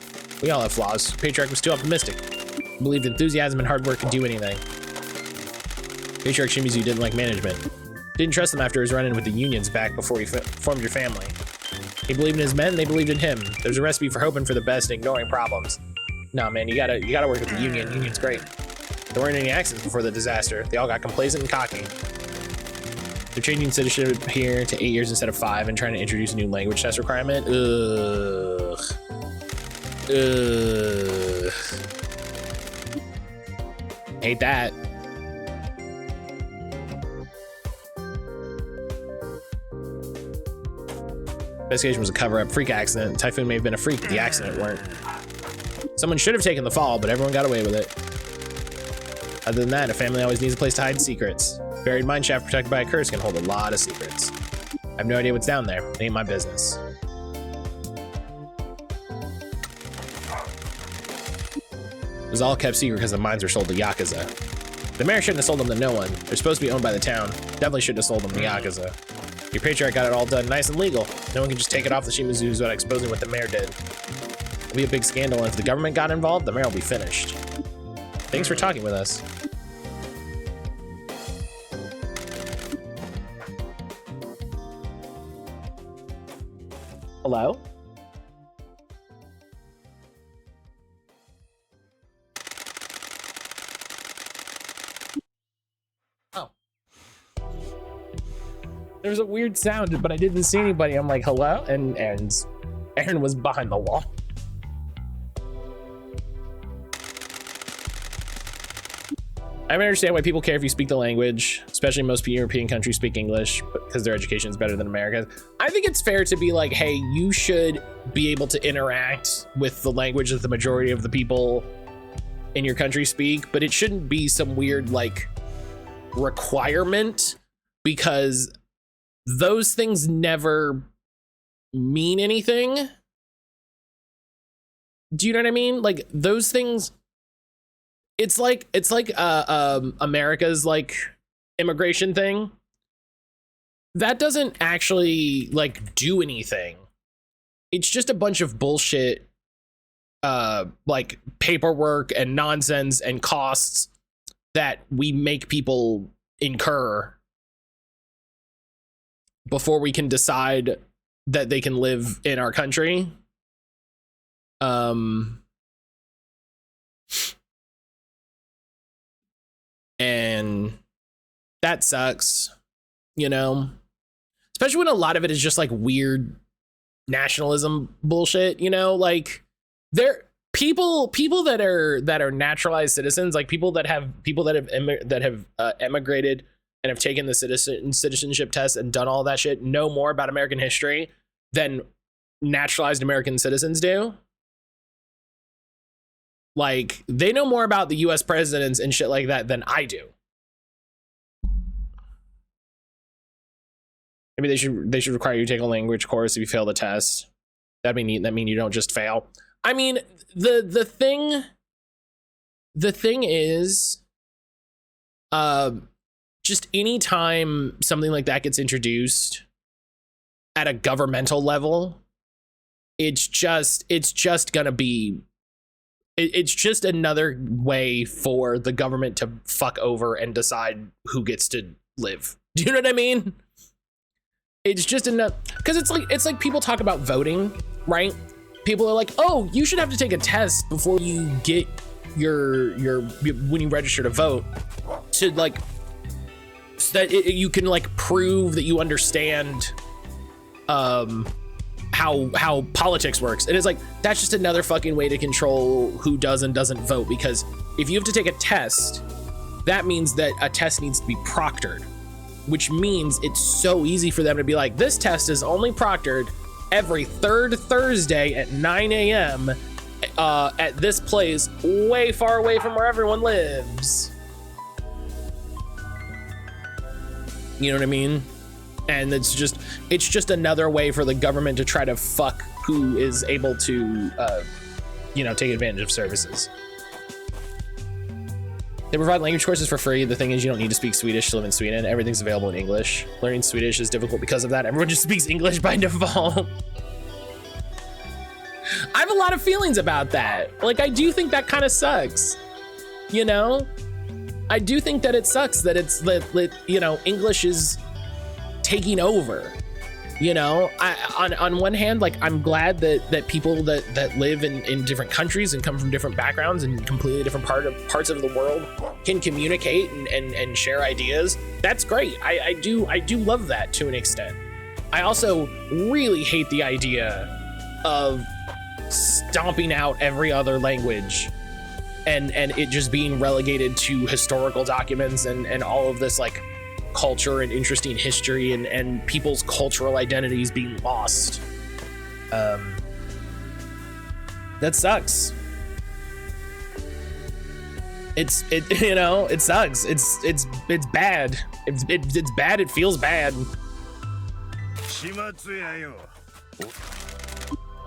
We all have flaws. Patriarch was too optimistic. Believed enthusiasm and hard work could do anything. Patriarch Shimizu didn't like management. Didn't trust them after his run-in with the unions back before he formed your family. He believed in his men, they believed in him. There's a recipe for hoping for the best and ignoring problems. Nah, man, you gotta work with the union. Union's great. There weren't any accidents before the disaster. They all got complacent and cocky. They're changing citizenship here to 8 years instead of 5 and trying to introduce a new language test requirement. Ugh. Ugh. Hate that. Investigation was a cover-up. Freak accident. Typhoon may have been a freak, but the accident weren't. Someone should have taken the fall, but everyone got away with it. Other than that, a family always needs a place to hide secrets. Buried mine shaft protected by a curse can hold a lot of secrets. I have no idea what's down there. It ain't my business. It was all kept secret because the mines were sold to Yakuza. The mayor shouldn't have sold them to no one. They're supposed to be owned by the town. Definitely shouldn't have sold them to Yakuza. Your patriarch got it all done nice and legal. No one can just take it off the Shimizus without exposing what the mayor did. It'll be a big scandal, and if the government got involved, the mayor will be finished. Thanks for talking with us. Hello? Oh. There was a weird sound, but I didn't see anybody. I'm like, hello? And Aaron was behind the wall. I understand why people care if you speak the language, especially most European countries speak English because their education is better than America's. I think it's fair to be like, hey, you should be able to interact with the language that the majority of the people in your country speak, but it shouldn't be some weird like requirement because those things never mean anything. Do you know what I mean? Like those things. It's like America's like immigration thing. That doesn't actually like do anything. It's just a bunch of bullshit, like paperwork and nonsense and costs that we make people incur before we can decide that they can live in our country. And that sucks, you know, especially when a lot of it is just like weird nationalism bullshit, you know, like there people that are naturalized citizens, like people that have emigrated and have taken the citizenship test and done all that shit know more about American history than naturalized American citizens do. Like, they know more about the US presidents and shit like that than I do. Maybe they should require you to take a language course if you fail the test. That'd be neat. That mean you don't just fail. I mean, the thing is, just anytime something like that gets introduced at a governmental level, it's just gonna be. It's just another way for the government to fuck over and decide who gets to live. Do you know what I mean? It's just enough, because it's like people talk about voting, right? People are like, oh, you should have to take a test before you get your when you register to vote, to like, so that you can like prove that you understand how politics works. And it's like, that's just another fucking way to control who does and doesn't vote, because if you have to take a test, that means that a test needs to be proctored, which means it's so easy for them to be like, this test is only proctored every third Thursday at 9 a.m. At this place way far away from where everyone lives. You know what I mean? And it's just another way for the government to try to fuck who is able to, take advantage of services. They provide language courses for free. The thing is, you don't need to speak Swedish to live in Sweden. Everything's available in English. Learning Swedish is difficult because of that. Everyone just speaks English by default. I have a lot of feelings about that. Like, I do think that kind of sucks. You know? I do think that it sucks that it's that you know, English is taking over. You know, on one hand, like, I'm glad that people that live in different countries and come from different backgrounds and completely different parts of the world can communicate and share ideas. That's great. I do love that to an extent. I also really hate the idea of stomping out every other language and it just being relegated to historical documents and all of this like culture and interesting history and people's cultural identities being lost. That sucks. It you know, it sucks. It's bad. It's bad. It feels bad.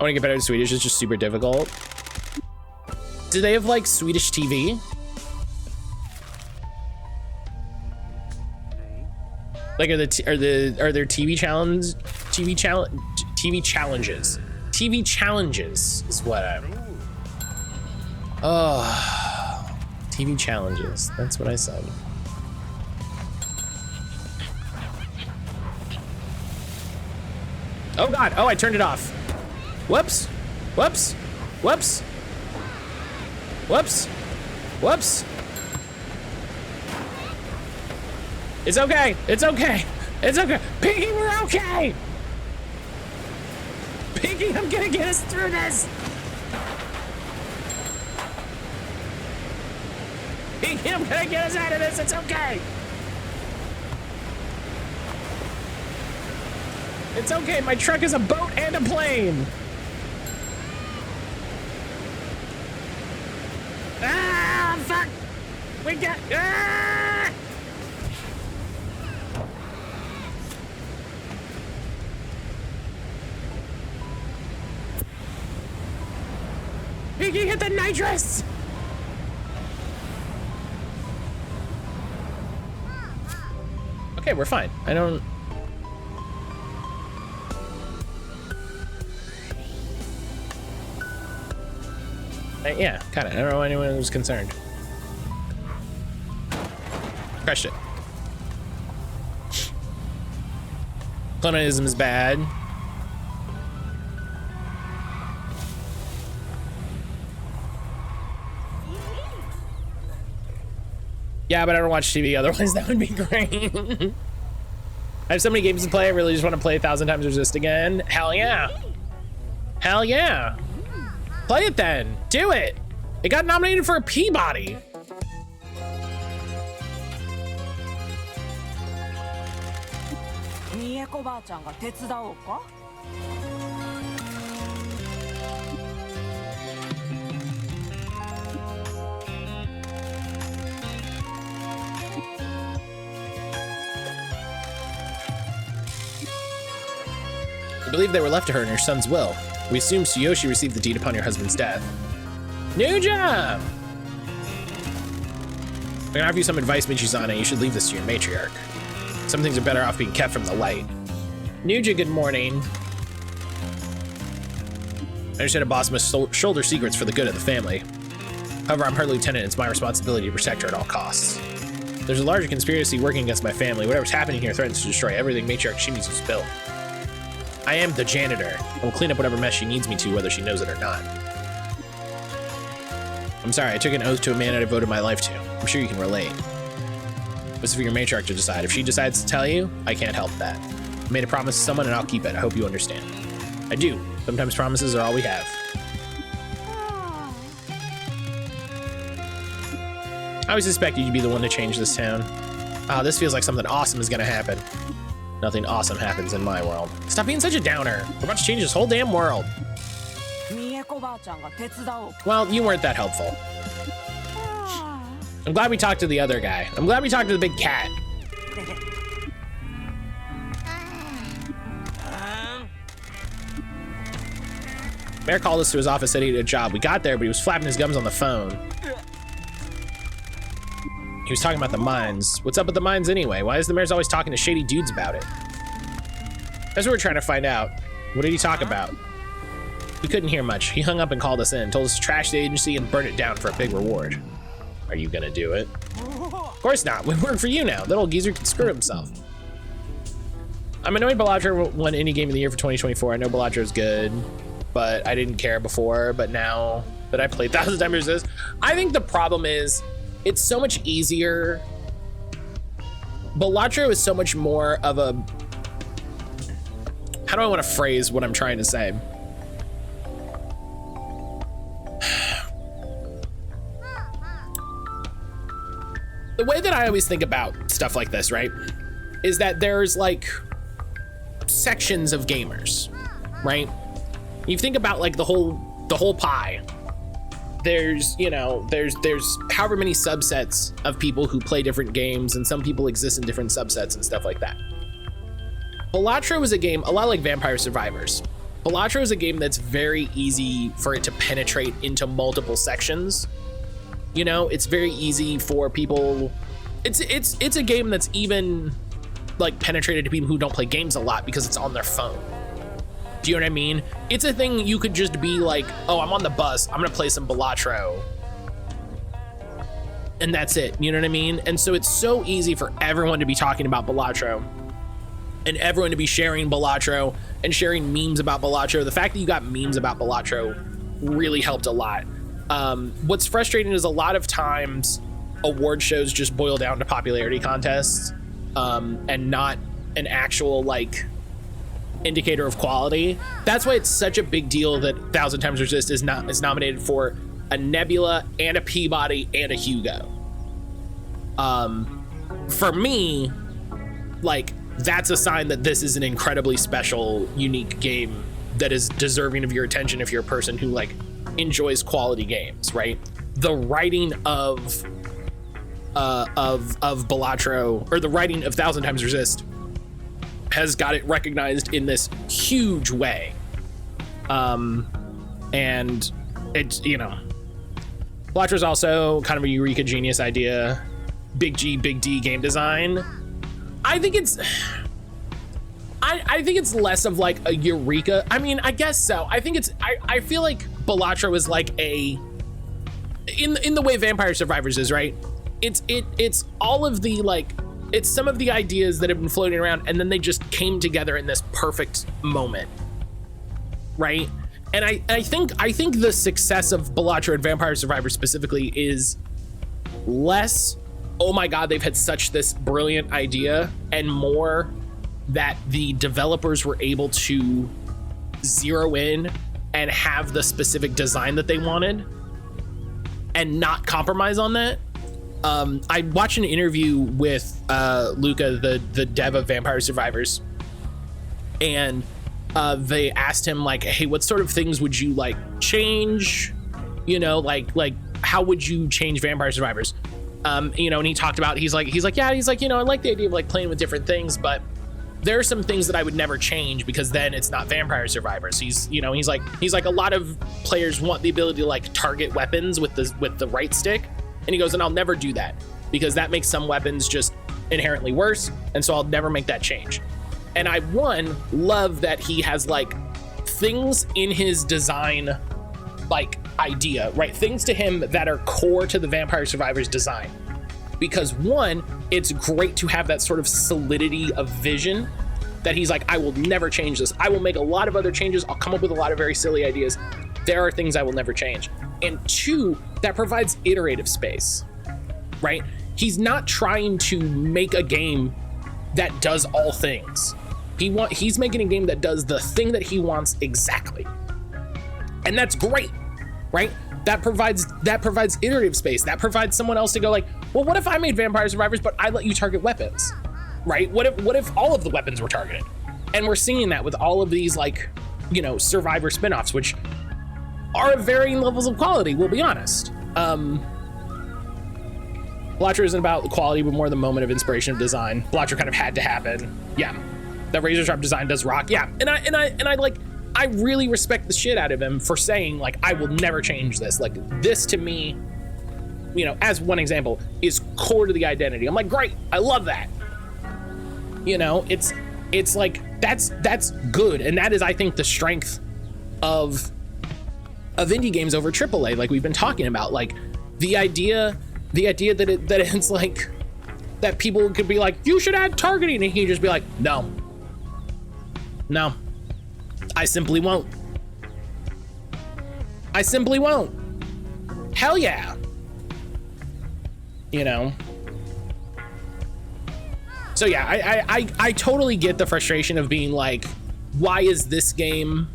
I want to get better at Swedish. It's just super difficult. Do they have like Swedish TV? Like, are there TV challenges? TV challenges is what I'm. Oh, TV challenges. That's what I said. Oh God! Oh, I turned it off. Whoops! Whoops! Whoops! Whoops! Whoops! It's okay. It's okay. It's okay. Pinky, we're okay. Pinky, I'm gonna get us through this. Pinky, I'm gonna get us out of this. It's okay. It's okay. My truck is a boat and a plane. Ah, fuck. We got. Ah! Pinky, hit the nitrous! Okay, we're fine. I don't... yeah, kinda. I don't know anyone who's concerned. Crushed it. Colonialism is bad. Yeah, but I don't watch TV, otherwise that would be great. I have so many games to play, I really just want to play 1,000 Times Resist again. Hell yeah. Hell yeah. Play it then, do it. It got nominated for a Peabody. I believe they were left to her in her son's will. We assume Tsuyoshi received the deed upon your husband's death. New job! I'm gonna offer you some advice, Michizana. You should leave this to your matriarch. Some things are better off being kept from the light. Nuja, good morning. I understand a boss must shoulder secrets for the good of the family. However, I'm her lieutenant. It's my responsibility to protect her at all costs. There's a larger conspiracy working against my family. Whatever's happening here threatens to destroy everything Matriarch Shimizu's built. I am the janitor. I will clean up whatever mess she needs me to, whether she knows it or not. I'm sorry, I took an oath to a man I devoted my life to. I'm sure you can relate. It's for your matriarch to decide. If she decides to tell you, I can't help that. I made a promise to someone and I'll keep it. I hope you understand. I do. Sometimes promises are all we have. I always suspected you'd be the one to change this town. Ah, this feels like something awesome is gonna happen. Nothing awesome happens in my world. Stop being such a downer. We're about to change this whole damn world. Well, you weren't that helpful. I'm glad we talked to the other guy. I'm glad we talked to the big cat. Mayor called us to his office, said he had a job. We got there, but he was flapping his gums on the phone. He was talking about the mines. What's up with the mines anyway? Why is the mayor's always talking to shady dudes about it? That's what we're trying to find out. What did he talk about? We couldn't hear much. He hung up and called us in, told us to trash the agency and burn it down for a big reward. Are you gonna do it? Of course not. We work for you now. That old geezer can screw himself. I'm annoyed Balatro won any game of the year for 2024. I know Balatro's good, but I didn't care before. But now that I played 1,000 times Resist, I think the problem is it's so much easier. Balatro is so much more of a, how do I want to phrase what I'm trying to say? The way that I always think about stuff like this, right, is that there's like sections of gamers, right? You think about like the whole pie. There's, you know, there's however many subsets of people who play different games, and some people exist in different subsets and stuff like that. Balatro is a game a lot like Vampire Survivors. Balatro is a game that's very easy for it to penetrate into multiple sections. You know, it's very easy for people. It's a game that's even like penetrated to people who don't play games a lot because it's on their phone. Do you know what I mean? It's a thing you could just be like, oh, I'm on the bus, I'm gonna play some Balatro. And that's it, you know what I mean? And so it's so easy for everyone to be talking about Balatro and everyone to be sharing Balatro and sharing memes about Balatro. The fact that you got memes about Balatro really helped a lot. What's frustrating is a lot of times award shows just boil down to popularity contests, and not an actual like indicator of quality. That's why it's such a big deal that 1,000 Times Resist is nominated for a Nebula and a Peabody and a Hugo. For me, like, that's a sign that this is an incredibly special, unique game that is deserving of your attention if you're a person who like enjoys quality games, right? The writing of Balatro, or the writing of 1,000 Times Resist, has got it recognized in this huge way. And it's, you know, Balatro's also kind of a Eureka genius idea. Big G, Big D game design. I think it's less of like a Eureka. I mean, I guess so. I think it's, I feel like Balatro is like a, in the way Vampire Survivors is, right? It's all of the like, it's some of the ideas that have been floating around, and then they just came together in this perfect moment, right? And I think the success of Balatro and Vampire Survivors specifically is less, oh my god, they've had such this brilliant idea, and more that the developers were able to zero in and have the specific design that they wanted and not compromise on that. I watched an interview with Luca, the dev of Vampire Survivors, and they asked him like, hey, what sort of things would you like change? You know, like how would you change Vampire Survivors? You know, and he talked about, he's like, you know, I like the idea of like playing with different things, but there are some things that I would never change because then it's not Vampire Survivors. He's like a lot of players want the ability to like target weapons with the right stick. And he goes, and I'll never do that because that makes some weapons just inherently worse. And so I'll never make that change. And I, love that he has like things in his design, like idea, right? Things to him that are core to the Vampire Survivors design. Because one, it's great to have that sort of solidity of vision that he's like, I will never change this. I will make a lot of other changes. I'll come up with a lot of very silly ideas. There are things I will never change. And two, that provides iterative space, right? He's not trying to make a game that does all things. He's making a game that does the thing that he wants exactly. And that's great, right? That provides iterative space. That provides someone else to go like, well, what if I made Vampire Survivors, but I let you target weapons, right? What if all of the weapons were targeted? And we're seeing that with all of these like, you know, Survivor spinoffs, which are of varying levels of quality, we'll be honest. Balatro isn't about the quality, but more the moment of inspiration of design. Balatro kind of had to happen. Yeah. That razor sharp design does rock. Yeah. And I like, I really respect the shit out of him for saying like, I will never change this. Like, this to me you know, as one example, is core to the identity. I'm like, great, I love that. You know, it's like that's good, and that is, I think, the strength of indie games over AAA, like we've been talking about. Like the idea that it's like that people could be like, you should add targeting, and he just be like, no, I simply won't. Hell yeah. You know. So yeah, I totally get the frustration of being like, why is this game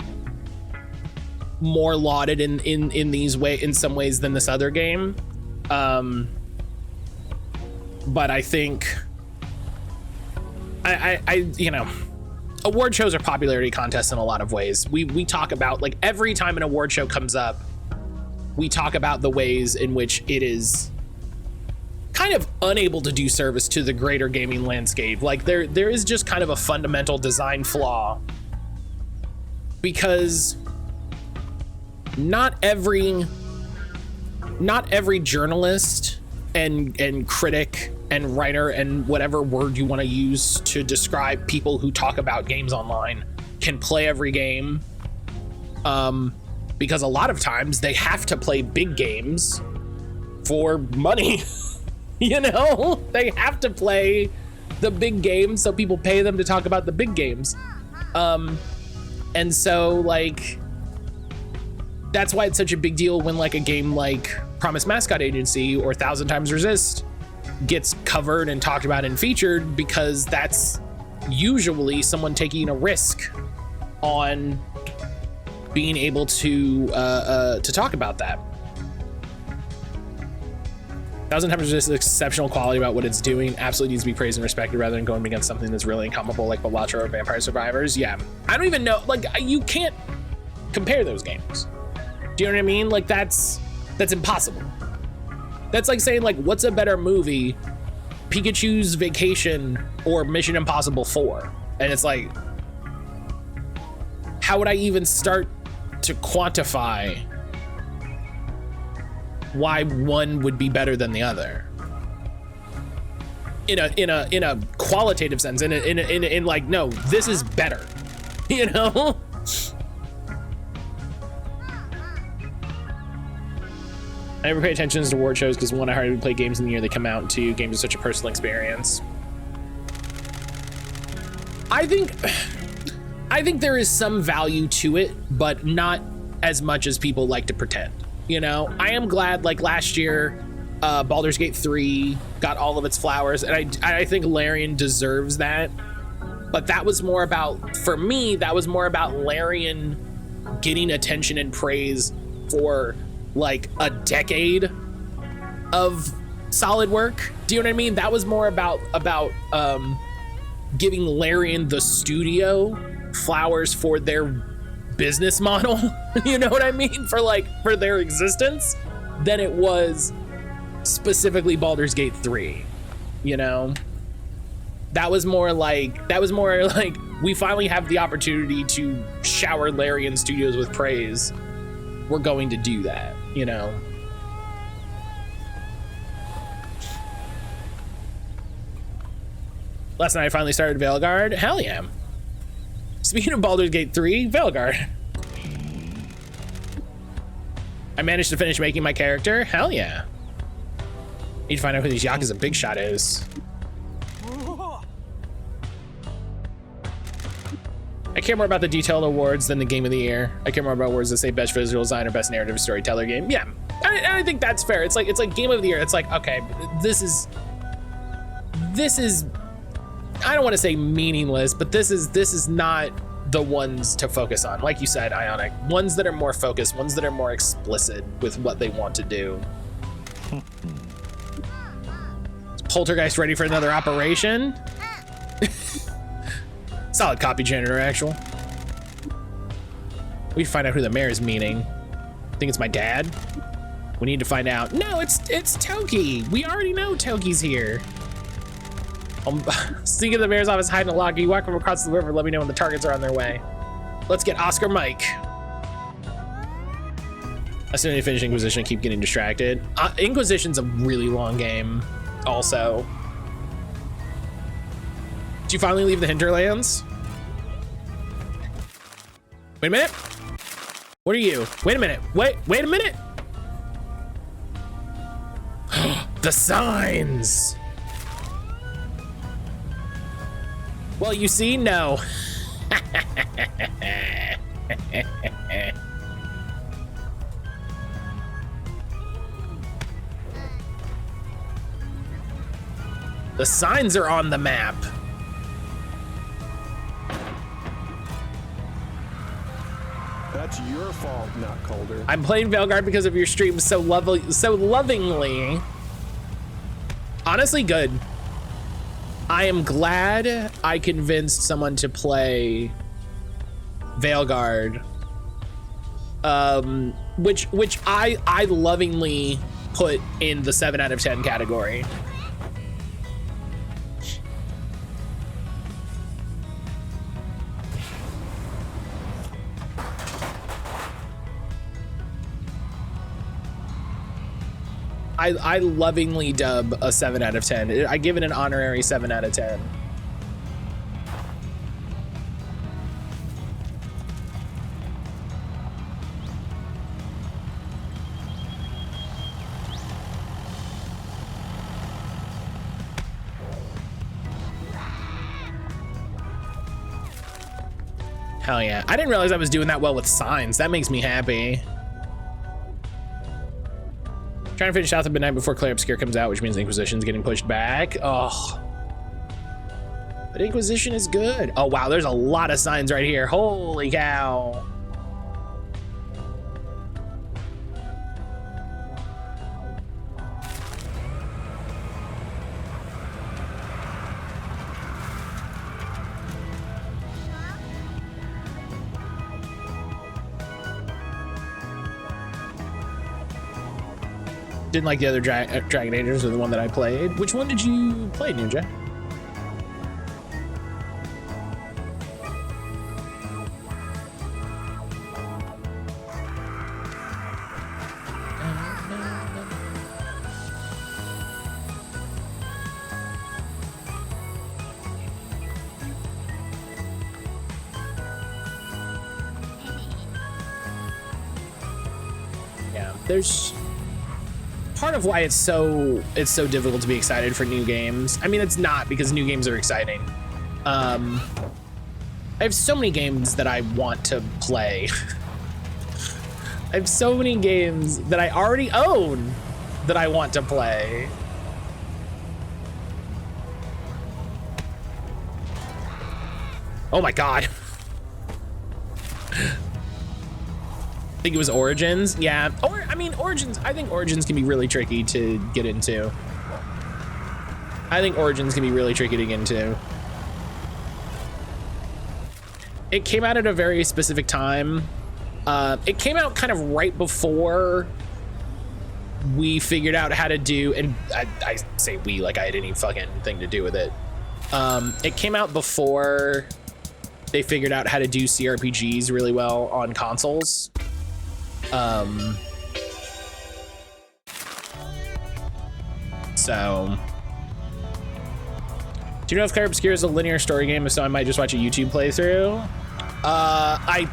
more lauded in these in some ways than this other game? But I think I you know, award shows are popularity contests in a lot of ways. We talk about, like, every time an award show comes up, we talk about the ways in which it is kind of unable to do service to the greater gaming landscape. Like there is just kind of a fundamental design flaw, because not every journalist and critic and writer and whatever word you want to use to describe people who talk about games online can play every game, because a lot of times they have to play big games for money. You know, they have to play the big games, so people pay them to talk about the big games. And so, like, that's why it's such a big deal when, like, a game like Promise Mascot Agency or 1,000 Times Resist gets covered and talked about and featured, because that's usually someone taking a risk on being able to talk about that. 1,000 Times Resist is exceptional quality about what it's doing. Absolutely needs to be praised and respected rather than going against something that's really incomparable like Balatro or Vampire Survivors. Yeah, I don't even know, like, you can't compare those games. Do you know what I mean? Like, that's impossible. That's like saying, like, what's a better movie, Pikachu's Vacation or Mission Impossible 4? And it's like, how would I even start to quantify why one would be better than the other in a qualitative sense, in like, no, this is better, you know? I never pay attention to award shows because, one, I hardly play games in the year they come out, and two, games are such a personal experience. I think there is some value to it, but not as much as people like to pretend. You know, I am glad, like, last year, Baldur's Gate 3 got all of its flowers, and I think Larian deserves that. But that was more about, for me, that was more about Larian getting attention and praise for, like, a decade of solid work. Do you know what I mean? That was more about giving Larian the studio flowers for their business model. You know what I mean? For their existence, than it was specifically Baldur's Gate 3. You know, that was more like we finally have the opportunity to shower Larian Studios with praise. We're going to do that, you know. Last night I finally started Veilguard. Hell yeah. Speaking of Baldur's Gate 3, Veilguard. I managed to finish making my character. Hell yeah. Need to find out who these Yakuza Big Shot is. I care more about the detailed awards than the game of the year. I care more about awards that say best visual design or best narrative storyteller game. Yeah, I think that's fair. It's like game of the year. It's like, okay, this is, I don't want to say meaningless, but this is not the ones to focus on. Like you said, Ionic, ones that are more focused, ones that are more explicit with what they want to do. Is Poltergeist ready for another operation? Solid copy janitor, actual. We find out who the mayor is meaning. I think it's my dad. We need to find out. No, it's Toki. We already know Toki's here. Sneak in the mayor's office, hide in a locker. You walk from across the river, let me know when the targets are on their way. Let's get Oscar Mike. As soon as I finish Inquisition, I keep getting distracted. Inquisition's a really long game, also. Did you finally leave the hinterlands? Wait a minute. What are you? Wait a minute. Wait a minute. The signs. Well, you see, no. The signs are on the map. That's your fault, mattcaulder. I'm playing Veilguard because of your stream so lovingly. Honestly, good. I am glad I convinced someone to play Veilguard, which I lovingly put in the 7 out of 10 category. I lovingly dub a 7 out of 10. I give it an honorary 7 out of 10. Hell yeah. I didn't realize I was doing that well with signs. That makes me happy. Trying to finish South of Midnight before Clair Obscure comes out, which means Inquisition's getting pushed back. Oh. But Inquisition is good. Oh, wow. There's a lot of signs right here. Holy cow. Didn't like the other Dragon Agents or the one that I played. Which one did you play, Ninja? Yeah, there's part of why it's so difficult to be excited for new games. I mean, it's not, because new games are exciting. I have so many games that I want to play. I have so many games that I already own that I want to play. Oh my God. I think it was Origins. Yeah, or I mean Origins. I think Origins can be really tricky to get into. It came out at a very specific time. It came out kind of right before we figured out how to do, and I say we like I had any fucking thing to do with it. It came out before they figured out how to do CRPGs really well on consoles. So do you know if Clair Obscure is a linear story game? If so, I might just watch a YouTube playthrough. I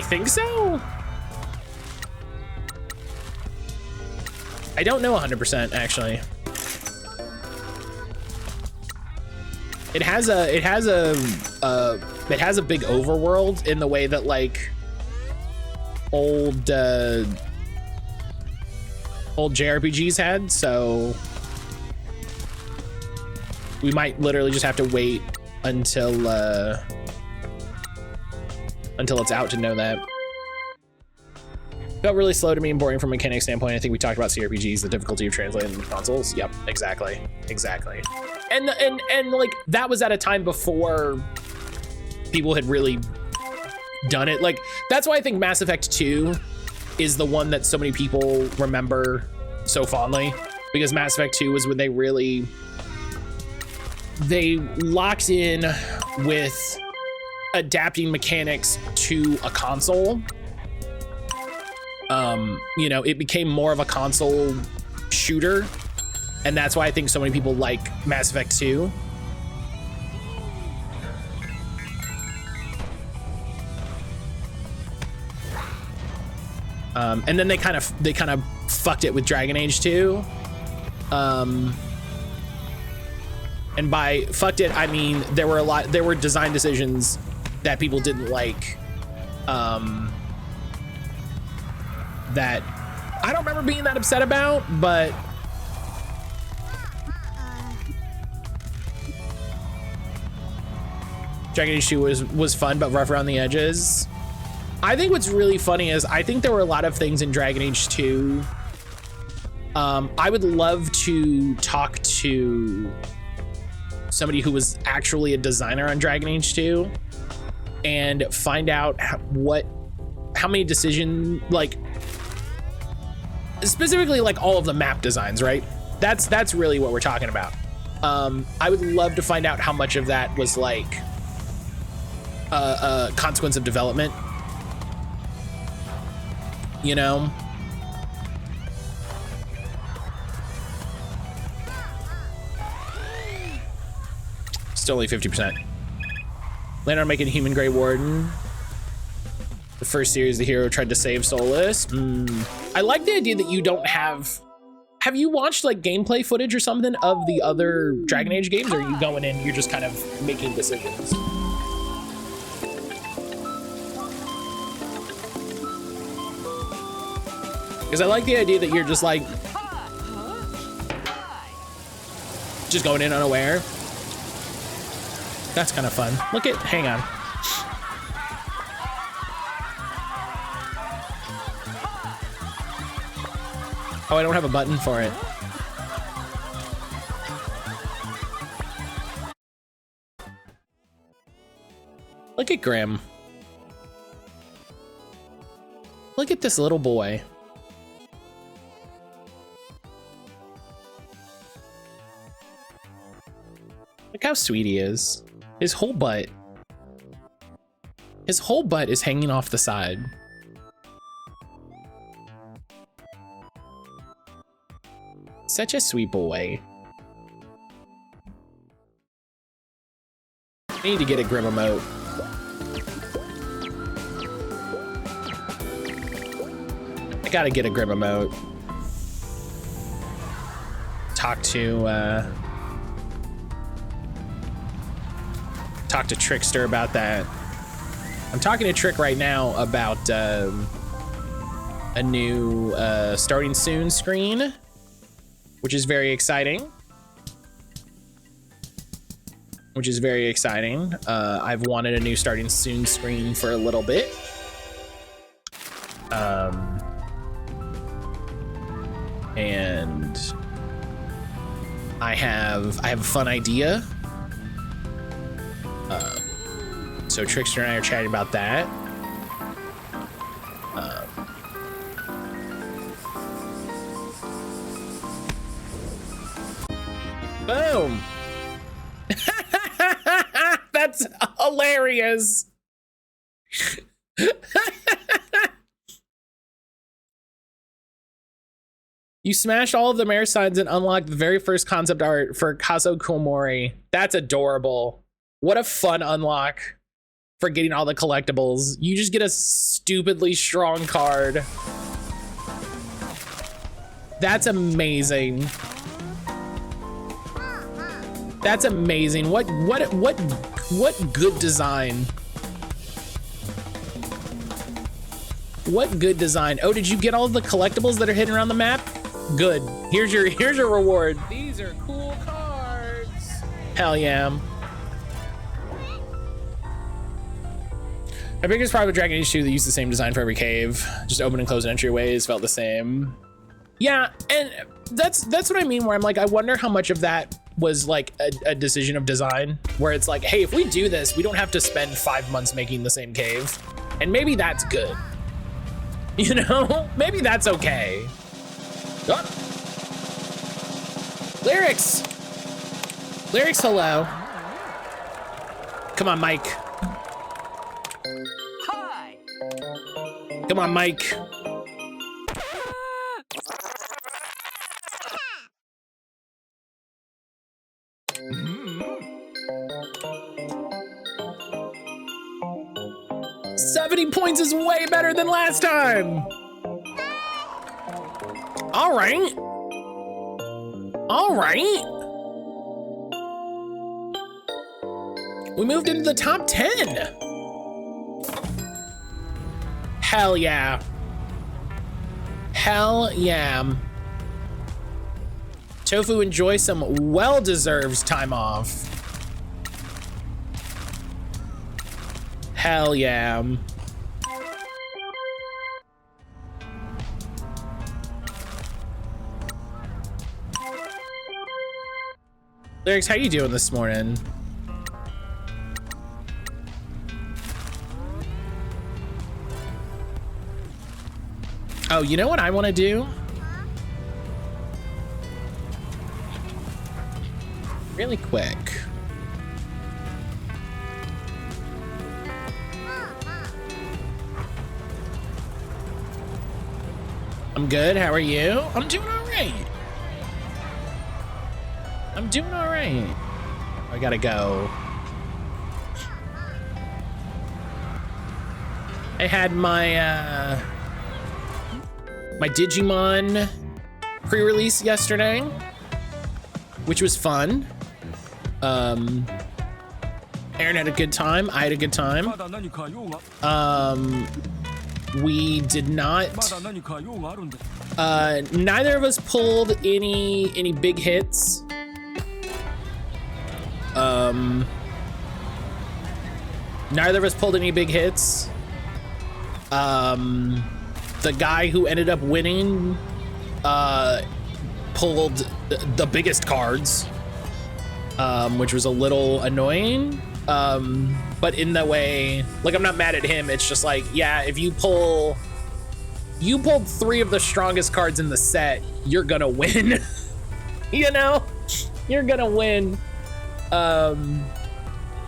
think so. I don't know 100% actually. It has a big overworld in the way that like old JRPGs had, so we might literally just have to wait until it's out to know that. Felt really slow to me and boring from a mechanic standpoint. I think we talked about CRPGs, the difficulty of translating them to consoles. Yep, exactly. And like that was at a time before people had really done it. Like that's why I think Mass Effect 2 is the one that so many people remember so fondly, because Mass Effect 2 was when they locked in with adapting mechanics to a console you know, it became more of a console shooter, and that's why I think so many people like Mass Effect 2. And then they kind of fucked it with Dragon Age 2. And by fucked it, I mean there were design decisions that people didn't like. That I don't remember being that upset about, but Dragon Age 2 was fun, but rough around the edges. I think what's really funny is I think there were a lot of things in Dragon Age 2. I would love to talk to somebody who was actually a designer on Dragon Age 2 and find out how many decisions, like specifically like all of the map designs, right? That's really what we're talking about. I would love to find out how much of that was like a consequence of development, you know? Still only 50%. Land on making Human Grey Warden. The first series, the hero tried to save Solus. I like the idea that you don't have you watched like gameplay footage or something of the other Dragon Age games, or are you going in, you're just kind of making decisions? Because I like the idea that you're just like, just going in unaware. That's kind of fun. Look at, hang on. Oh, I don't have a button for it. Look at Grim. Look at this little boy. Look how sweet he is. His whole butt is hanging off the side. Such a sweet boy. I need to get a Grim emote. I gotta get a Grim emote. Talk to Trickster about that. I'm talking to Trick right now about a new starting soon screen, which is very exciting. I've wanted a new starting soon screen for a little bit. And I have a fun idea. So Trickster and I are chatting about that. Boom. That's hilarious. You smashed all of the mare signs and unlocked the very first concept art for Kaso Komori. That's adorable. What a fun unlock for getting all the collectibles. You just get a stupidly strong card. That's amazing. That's amazing. What good design? What good design? Oh, did you get all of the collectibles that are hidden around the map? Good. Here's your reward. These are cool cards. Hell yeah. My biggest problem with Dragon Age 2, they used the same design for every cave. Just open and close entryways felt the same. Yeah, and that's what I mean, where I'm like, I wonder how much of that was like a decision of design, where it's like, hey, if we do this, we don't have to spend 5 months making the same cave. And maybe that's good. You know? Maybe that's okay. Oh. Lyrics! Lyrics, hello. Come on, Mike. Hi. Come on, Mike. 70 points is way better than last time. All right. All right. We moved into the top 10. Hell yeah. Hell yeah. Tofu, enjoy some well-deserved time off. Hell yeah. Lyrics, how you doing this morning? Oh, you know what I want to do? Really quick. I'm good, how are you? I'm doing all right. I'm doing all right. I gotta go. I had my, my Digimon pre-release yesterday, which was fun. Aaron had a good time. I had a good time. We did not. Neither of us pulled any big hits. Neither of us pulled any big hits. The guy who ended up winning pulled the biggest cards, which was a little annoying. But in the way, like, I'm not mad at him. It's just like, yeah, if you pulled 3 of the strongest cards in the set, you're gonna win. You know, you're gonna win.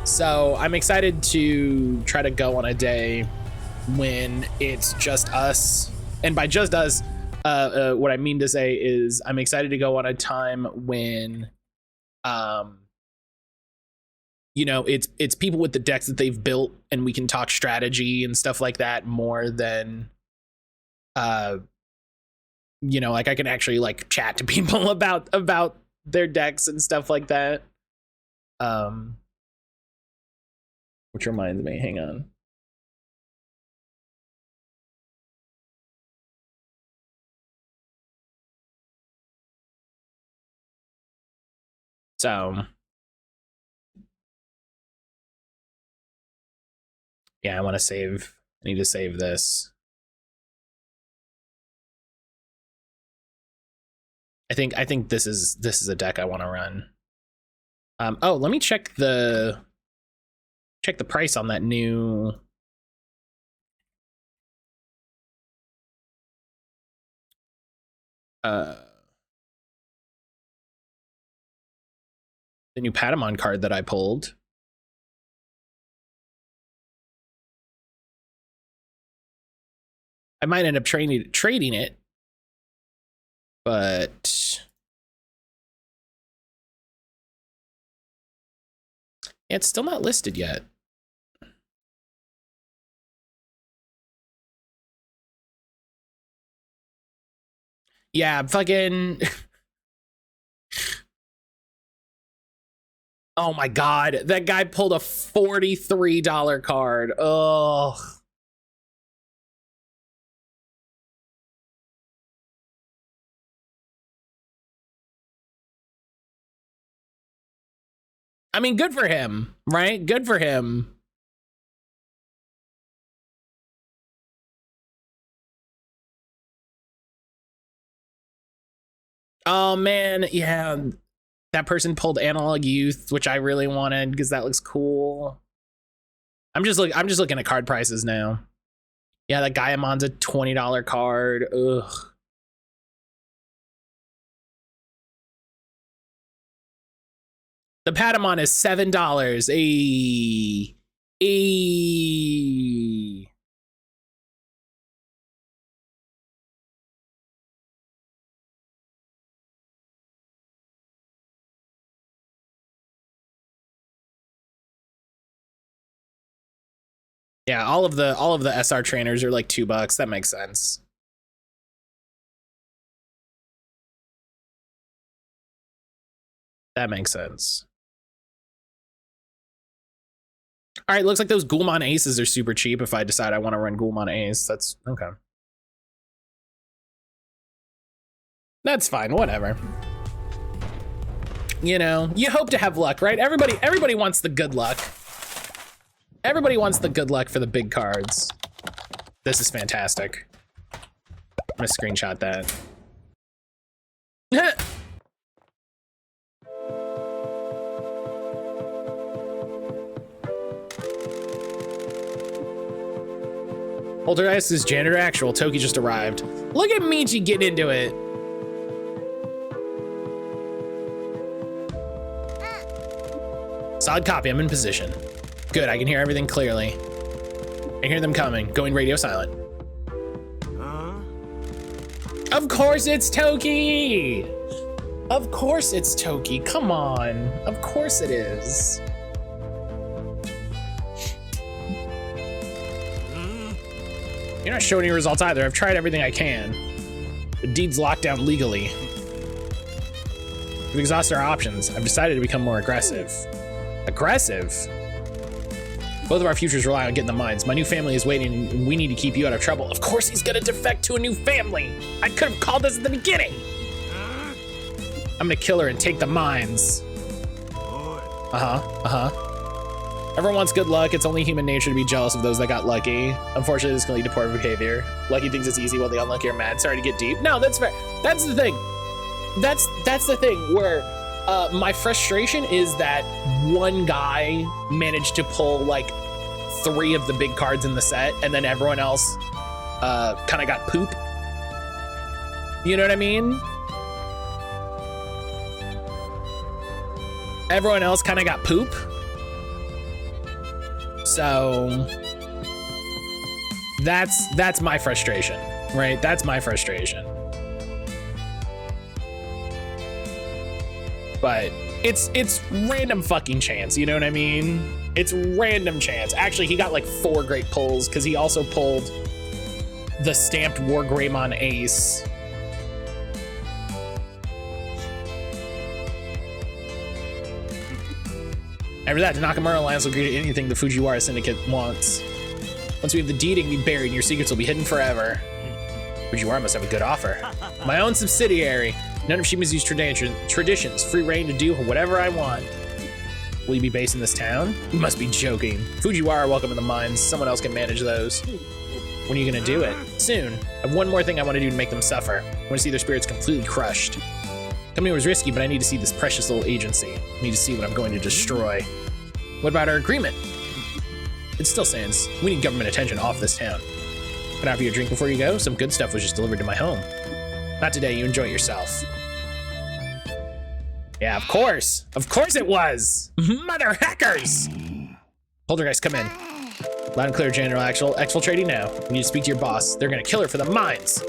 So I'm excited to try to go on a day when it's just us. And by just us, what I mean to say is I'm excited to go on a time when, you know, it's people with the decks that they've built and we can talk strategy and stuff like that more than, you know, like I can actually like chat to people about their decks and stuff like that. Which reminds me, hang on. So yeah, I need to save this. I think this is a deck I want to run. Oh, let me check the price on that new the new Patamon card that I pulled. I might end up trading it, but yeah, it's still not listed yet. Yeah, fucking. Oh my God, that guy pulled a $43 card. Ugh. I mean, good for him, right? Good for him. Oh man, yeah. That person pulled Analog Youth, which I really wanted because that looks cool. I'm just looking at card prices now. Yeah, that Gaiamon's a $20 card. Ugh. The Patamon is $7. Ayy. Yeah, all of the SR trainers are like $2. That makes sense. That makes sense. All right, looks like those Ghoulmon Aces are super cheap if I decide I want to run Ghoulmon Ace. That's okay. That's fine, whatever. You know, you hope to have luck, right? Everybody wants the good luck. Everybody wants the good luck for the big cards. This is fantastic. I'm gonna screenshot that. Poltergeist is janitor actual. Toki just arrived. Look at Michi getting into it. Solid copy, I'm in position. Good, I can hear everything clearly. I hear them coming, going radio silent. Of course it's Toki! Of course it's Toki, come on. Of course it is. You're not showing any results either. I've tried everything I can. The deed's locked down legally. We've exhausted our options. I've decided to become more aggressive. Aggressive? Both of our futures rely on getting the mines. My new family is waiting, and we need to keep you out of trouble. Of course he's gonna defect to a new family. I could have called this at the beginning. I'm gonna kill her and take the mines. Everyone wants good luck. It's only human nature to be jealous of those that got lucky. Unfortunately, this can lead to poor behavior. Lucky thinks it's easy while the unlucky are mad. Sorry to get deep. No, that's fair. That's the thing. That's the thing where my frustration is that one guy managed to pull like 3 of the big cards in the set, and then everyone else kind of got poop. You know what I mean? Everyone else kind of got poop. So that's my frustration, right? That's my frustration. But it's random fucking chance, you know what I mean? It's random chance. Actually, he got like 4 great pulls because he also pulled the stamped War Greymon Ace. After that, the Nakamura Alliance will agree to anything the Fujiwara Syndicate wants. Once we have the deed, it can be buried and your secrets will be hidden forever. Fujiwara must have a good offer. My own subsidiary. None of Shimazu's traditions. Free reign to do whatever I want. Will you be based in this town? You must be joking. Fujiwara, welcome to the mines. Someone else can manage those. When are you gonna do it? Soon. I have one more thing I want to do to make them suffer. I want to see their spirits completely crushed. Coming here was risky, but I need to see this precious little agency. I need to see what I'm going to destroy. What about our agreement? It still stands. We need government attention off this town. Can I offer you a drink before you go? Some good stuff was just delivered to my home. Not today, you enjoy it yourself. Yeah, of course. Of course it was. Mother hackers. Poltergeist, come in. Loud and clear, General exfiltrating now. We need to speak to your boss. They're gonna kill her for the mines.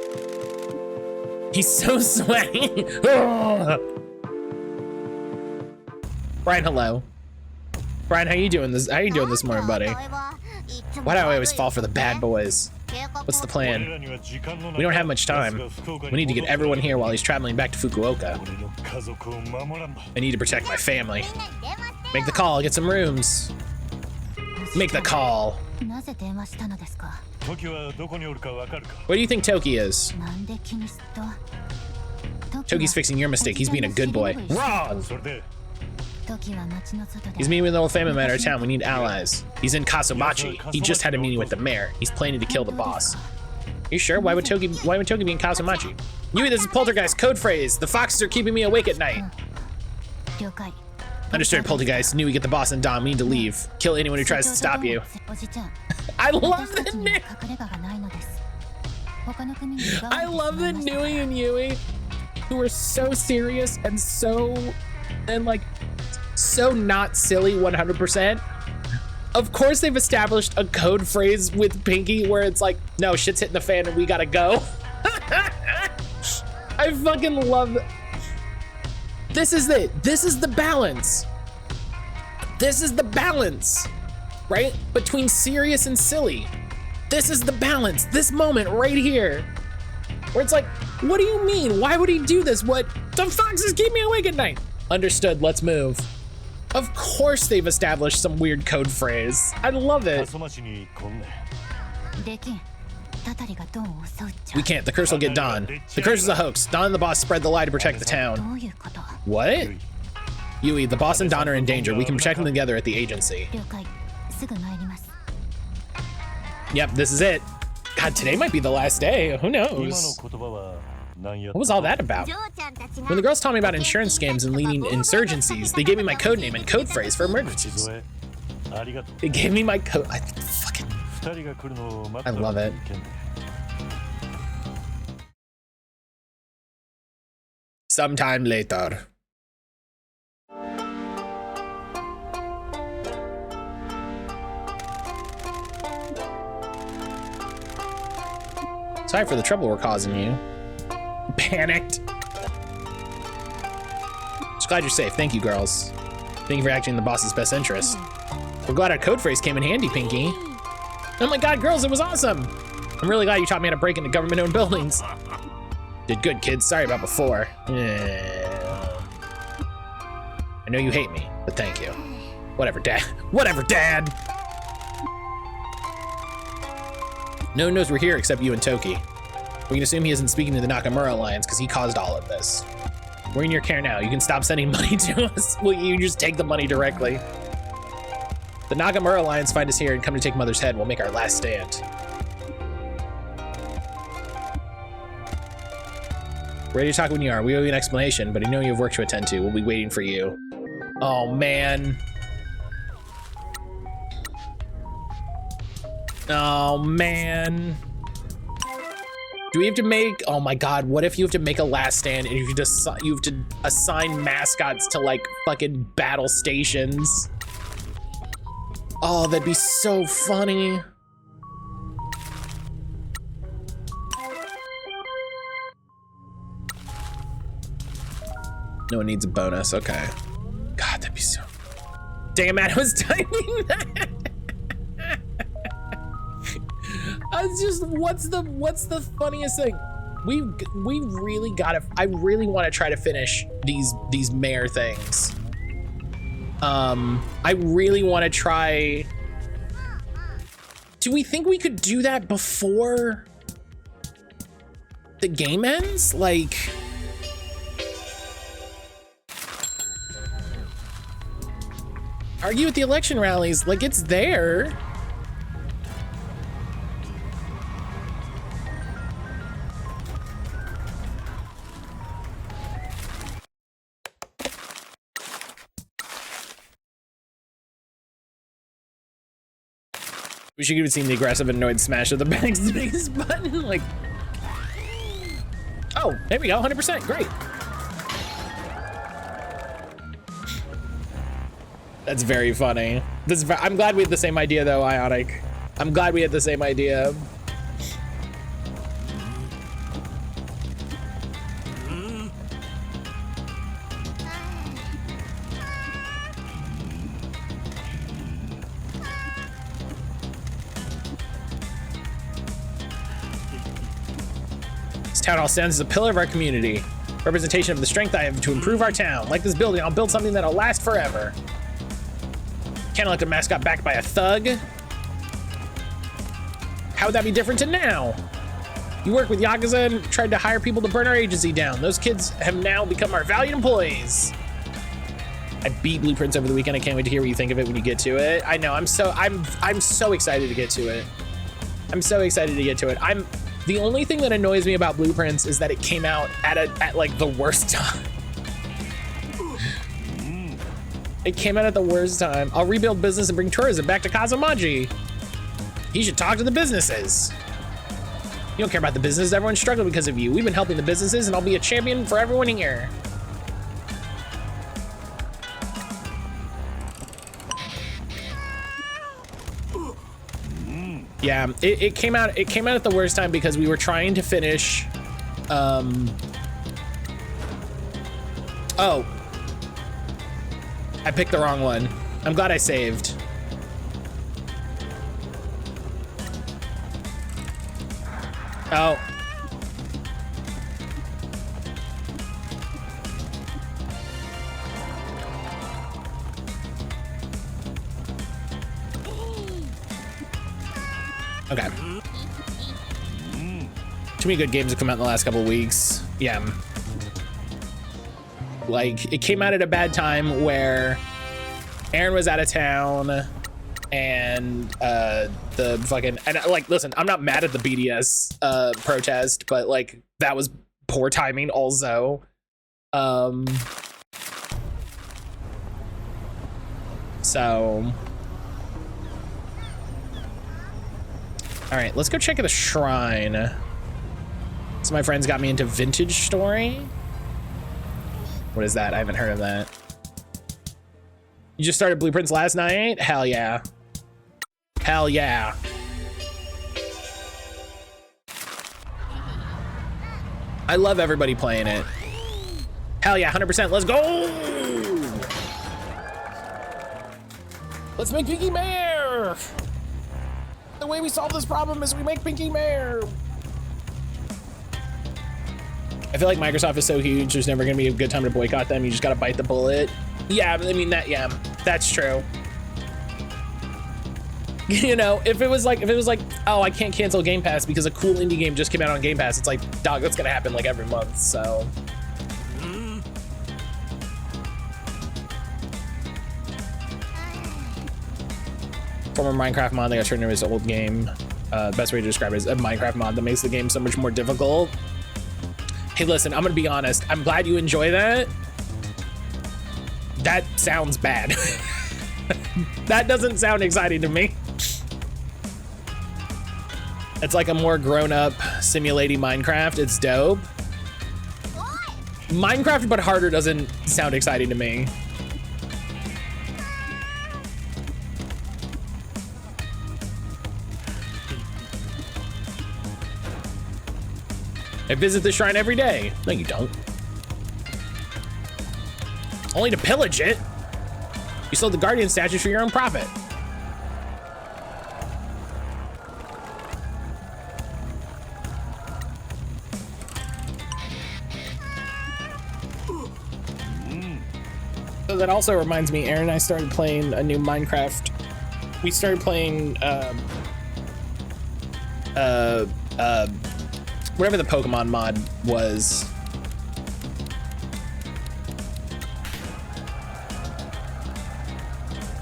He's so sweaty. Brian, hello. Brian, how you doing this? How you doing this morning, buddy? Why do I always fall for the bad boys? What's the plan? We don't have much time. We need to get everyone here while he's traveling back to Fukuoka. I need to protect my family. Make the call, get some rooms. Make the call. Where do you think Toki is? Toki's fixing your mistake. He's being a good boy. Wrong! He's meeting with an old family man in our town. We need allies. He's in Kasumachi. He just had a meeting with the mayor. He's planning to kill the boss. You sure? Why would Toki be in Kasumachi? Yui, this is Poltergeist. Code phrase. The foxes are keeping me awake at night. Understood, Poltergeist. Knew we get the boss and Dom. We need to leave. Kill anyone who tries to stop you. I love that name. I love that Nui and Yui, who are so serious and so not silly 100%. Of course they've established a code phrase with Pinky where it's like, no, shit's hitting the fan and we gotta go. I fucking love it. This is it. This is the balance. This is the balance. right? Between serious and silly. This is the balance, this moment right here. Where it's like, what do you mean? Why would he do this? What? The foxes keep me awake at night. Understood, let's move. Of course they've established some weird code phrase. I love it. We can't, the curse will get Don. The curse is a hoax. Don and the boss spread the lie to protect the town. What? Yui, the boss and Don are in danger. We can protect them together at the agency. Yep, this is it. God, today might be the last day. Who knows? What was all that about? When the girls taught me about insurance scams and leading insurgencies, they gave me my code name and code phrase for emergencies. They gave me my code. I love it. Sometime later. Sorry for the trouble we're causing you. Panicked. Just glad you're safe. Thank you, girls. Thank you for acting in the boss's best interest. We're glad our code phrase came in handy, Pinky. Oh my god, girls, it was awesome. I'm really glad you taught me how to break into government-owned buildings. Did good, kids. Sorry about before. Yeah. I know you hate me, but thank you. Whatever, Dad. Whatever, Dad! No one knows we're here except you and Toki. We can assume he isn't speaking to the Nakamura Alliance because he caused all of this. We're in your care now. You can stop sending money to us. Will you just take the money directly? The Nakamura Alliance find us here and come to take Mother's head. We'll make our last stand. Ready to talk when you are. We owe you an explanation, but I know you have work to attend to. We'll be waiting for you. Oh, man. Oh, man. Do we have to make, oh my god, what if you have to make a last stand and you have to assign mascots to like fucking battle stations? Oh, that'd be so funny. No one needs a bonus, okay. God, that'd be so, damn it, I was typing that. I was just, what's the funniest thing? We really gotta, I really want to try to finish these mayor things. I really want to try. Do we think we could do that before the game ends? Like, argue at the election rallies, like it's there. We should have seen the aggressive annoyed smash of the backspace button. Like, oh, there we go, 100%, great. That's very funny. I'm glad we had the same idea though, Ionic. I'm glad we had the same idea. Town Hall stands as a pillar of our community. Representation of the strength I have to improve our town. Like this building, I'll build something that'll last forever. Can't elect a mascot backed by a thug. How would that be different to now? You work with Yakuza and tried to hire people to burn our agency down. Those kids have now become our valued employees. I beat Blueprints over the weekend. I can't wait to hear what you think of it when you get to it. I know, I'm so excited to get to it. I'm so excited to get to it. The only thing that annoys me about Blueprints is that it came out at like the worst time. It came out at the worst time. I'll rebuild business and bring tourism back to Kazumaji. He should talk to the businesses. You don't care about the business. Everyone's struggling because of you. We've been helping the businesses and I'll be a champion for everyone here. Yeah, it came out at the worst time because we were trying to finish oh, I picked the wrong one. I'm glad I saved. Oh. Okay. Too many good games have come out in the last couple of weeks. Yeah. Like, it came out at a bad time where Aaron was out of town and the fucking, and like, listen, I'm not mad at the BDS protest, but like, that was poor timing also. So, all right, let's go check the shrine. So my friends got me into Vintage Story. What is that? I haven't heard of that. You just started Blueprints last night? Hell yeah. Hell yeah. I love everybody playing it. Hell yeah, 100%. Let's go! Let's make Pinky Mare! The way we solve this problem is we make Pinky Mare. I feel like Microsoft is so huge, there's never gonna be a good time to boycott them. You just gotta bite the bullet. Yeah, I mean, yeah, that's true. You know, if it was like, oh, I can't cancel Game Pass because a cool indie game just came out on Game Pass, it's like, dog, that's gonna happen like every month, so. Former Minecraft mod that got turned into his old game. Best way to describe it is a Minecraft mod that makes the game so much more difficult. Hey, listen, I'm gonna be honest. I'm glad you enjoy that. That sounds bad. That doesn't sound exciting to me. It's like a more grown-up simulating Minecraft. It's dope. Minecraft but harder doesn't sound exciting to me. I visit the shrine every day. No, you don't. Only to pillage it. You sold the Guardian statues for your own profit. So that also reminds me, Aaron and I started playing a new Minecraft. We started playing whatever the Pokemon mod was.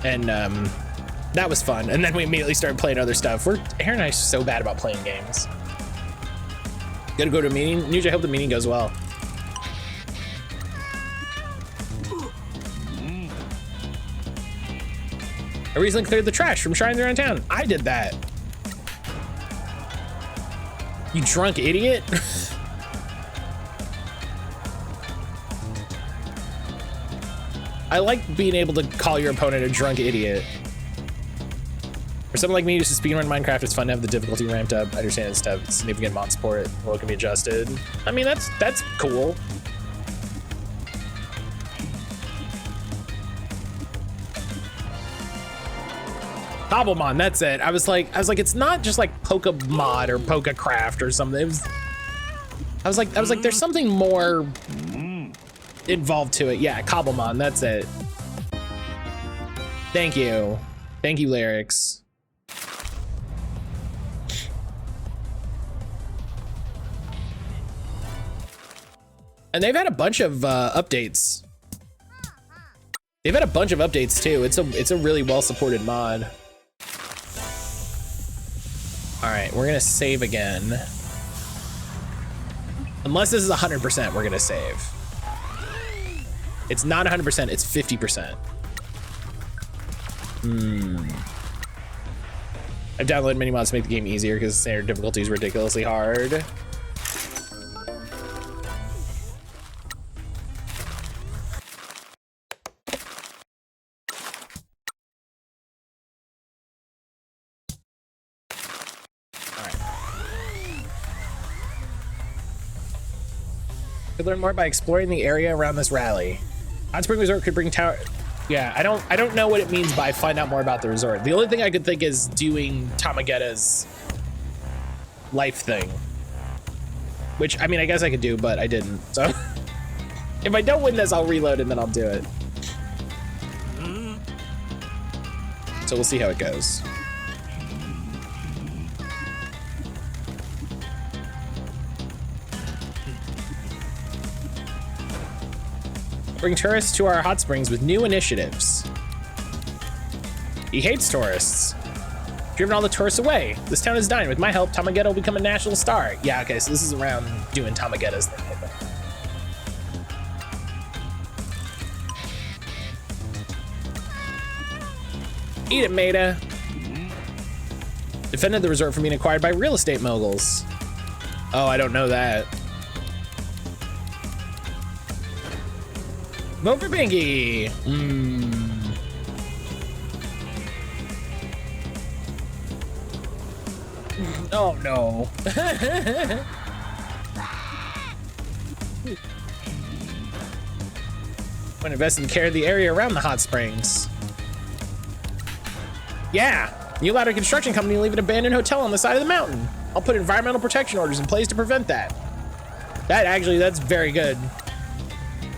And that was fun. And then we immediately started playing other stuff. Aaron and I are so bad about playing games. Gotta go to a meeting? Nuge, I hope the meeting goes well. I recently cleared the trash from shrines around town. I did that. You drunk idiot. I like being able to call your opponent a drunk idiot. For someone like me who's to speedrun Minecraft, it's fun to have the difficulty ramped up. I understand it's tough. Significant mod support. Well, it can be adjusted. I mean, that's cool. Cobblemon, that's it. I was like, it's not just like Pokemod or Pokecraft or something. I was like, there's something more involved to it. Yeah, Cobblemon, that's it. Thank you, Lyrics. And they've had a bunch of updates. They've had a bunch of updates too. It's a really well supported mod. All right, we're gonna save again. Unless this is 100%, we're gonna save. It's not 100%, it's 50%. I've downloaded many mods to make the game easier because standard difficulty is ridiculously hard. Could learn more by exploring the area around this rally. Hot Spring Resort could bring tower. Yeah, I don't know what it means by find out more about the resort. The only thing I could think is doing Tamagetta's life thing. which I mean, I guess I could do, but I didn't. So if I don't win this, I'll reload and then I'll do it. So we'll see how it goes. Bring tourists to our hot springs with new initiatives. He hates tourists. Driven all the tourists away. This town is dying. With my help, Tamagetta will become a national star. Yeah, okay, so this is around doing Tamagettas thing, I think. Eat it, Maida. Defended the resort from being acquired by real estate moguls. Oh, I don't know that. Vote for Pinky. Oh no. Want to invest in the care of the area around the hot springs. Yeah, you allowed a construction company to leave an abandoned hotel on the side of the mountain. I'll put environmental protection orders in place to prevent that. That's very good.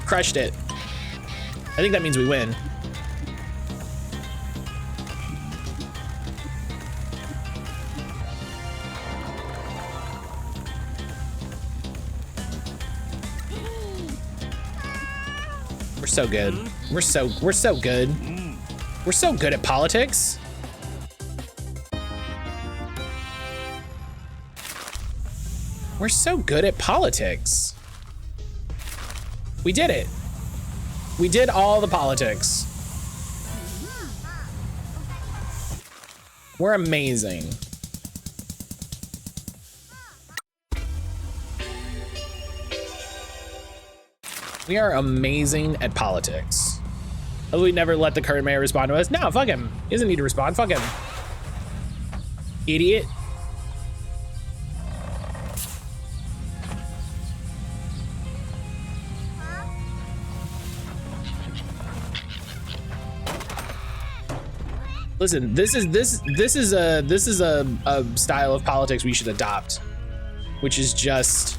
Crushed it. I think that means we win. We're so good. We're so good. We're so good at politics. We're so good at politics. We did it. We did all the politics. We're amazing. We are amazing at politics. Oh, we never let the current mayor respond to us. No, fuck him. He doesn't need to respond. Fuck him. Idiot. Listen, this is a style of politics we should adopt, which is just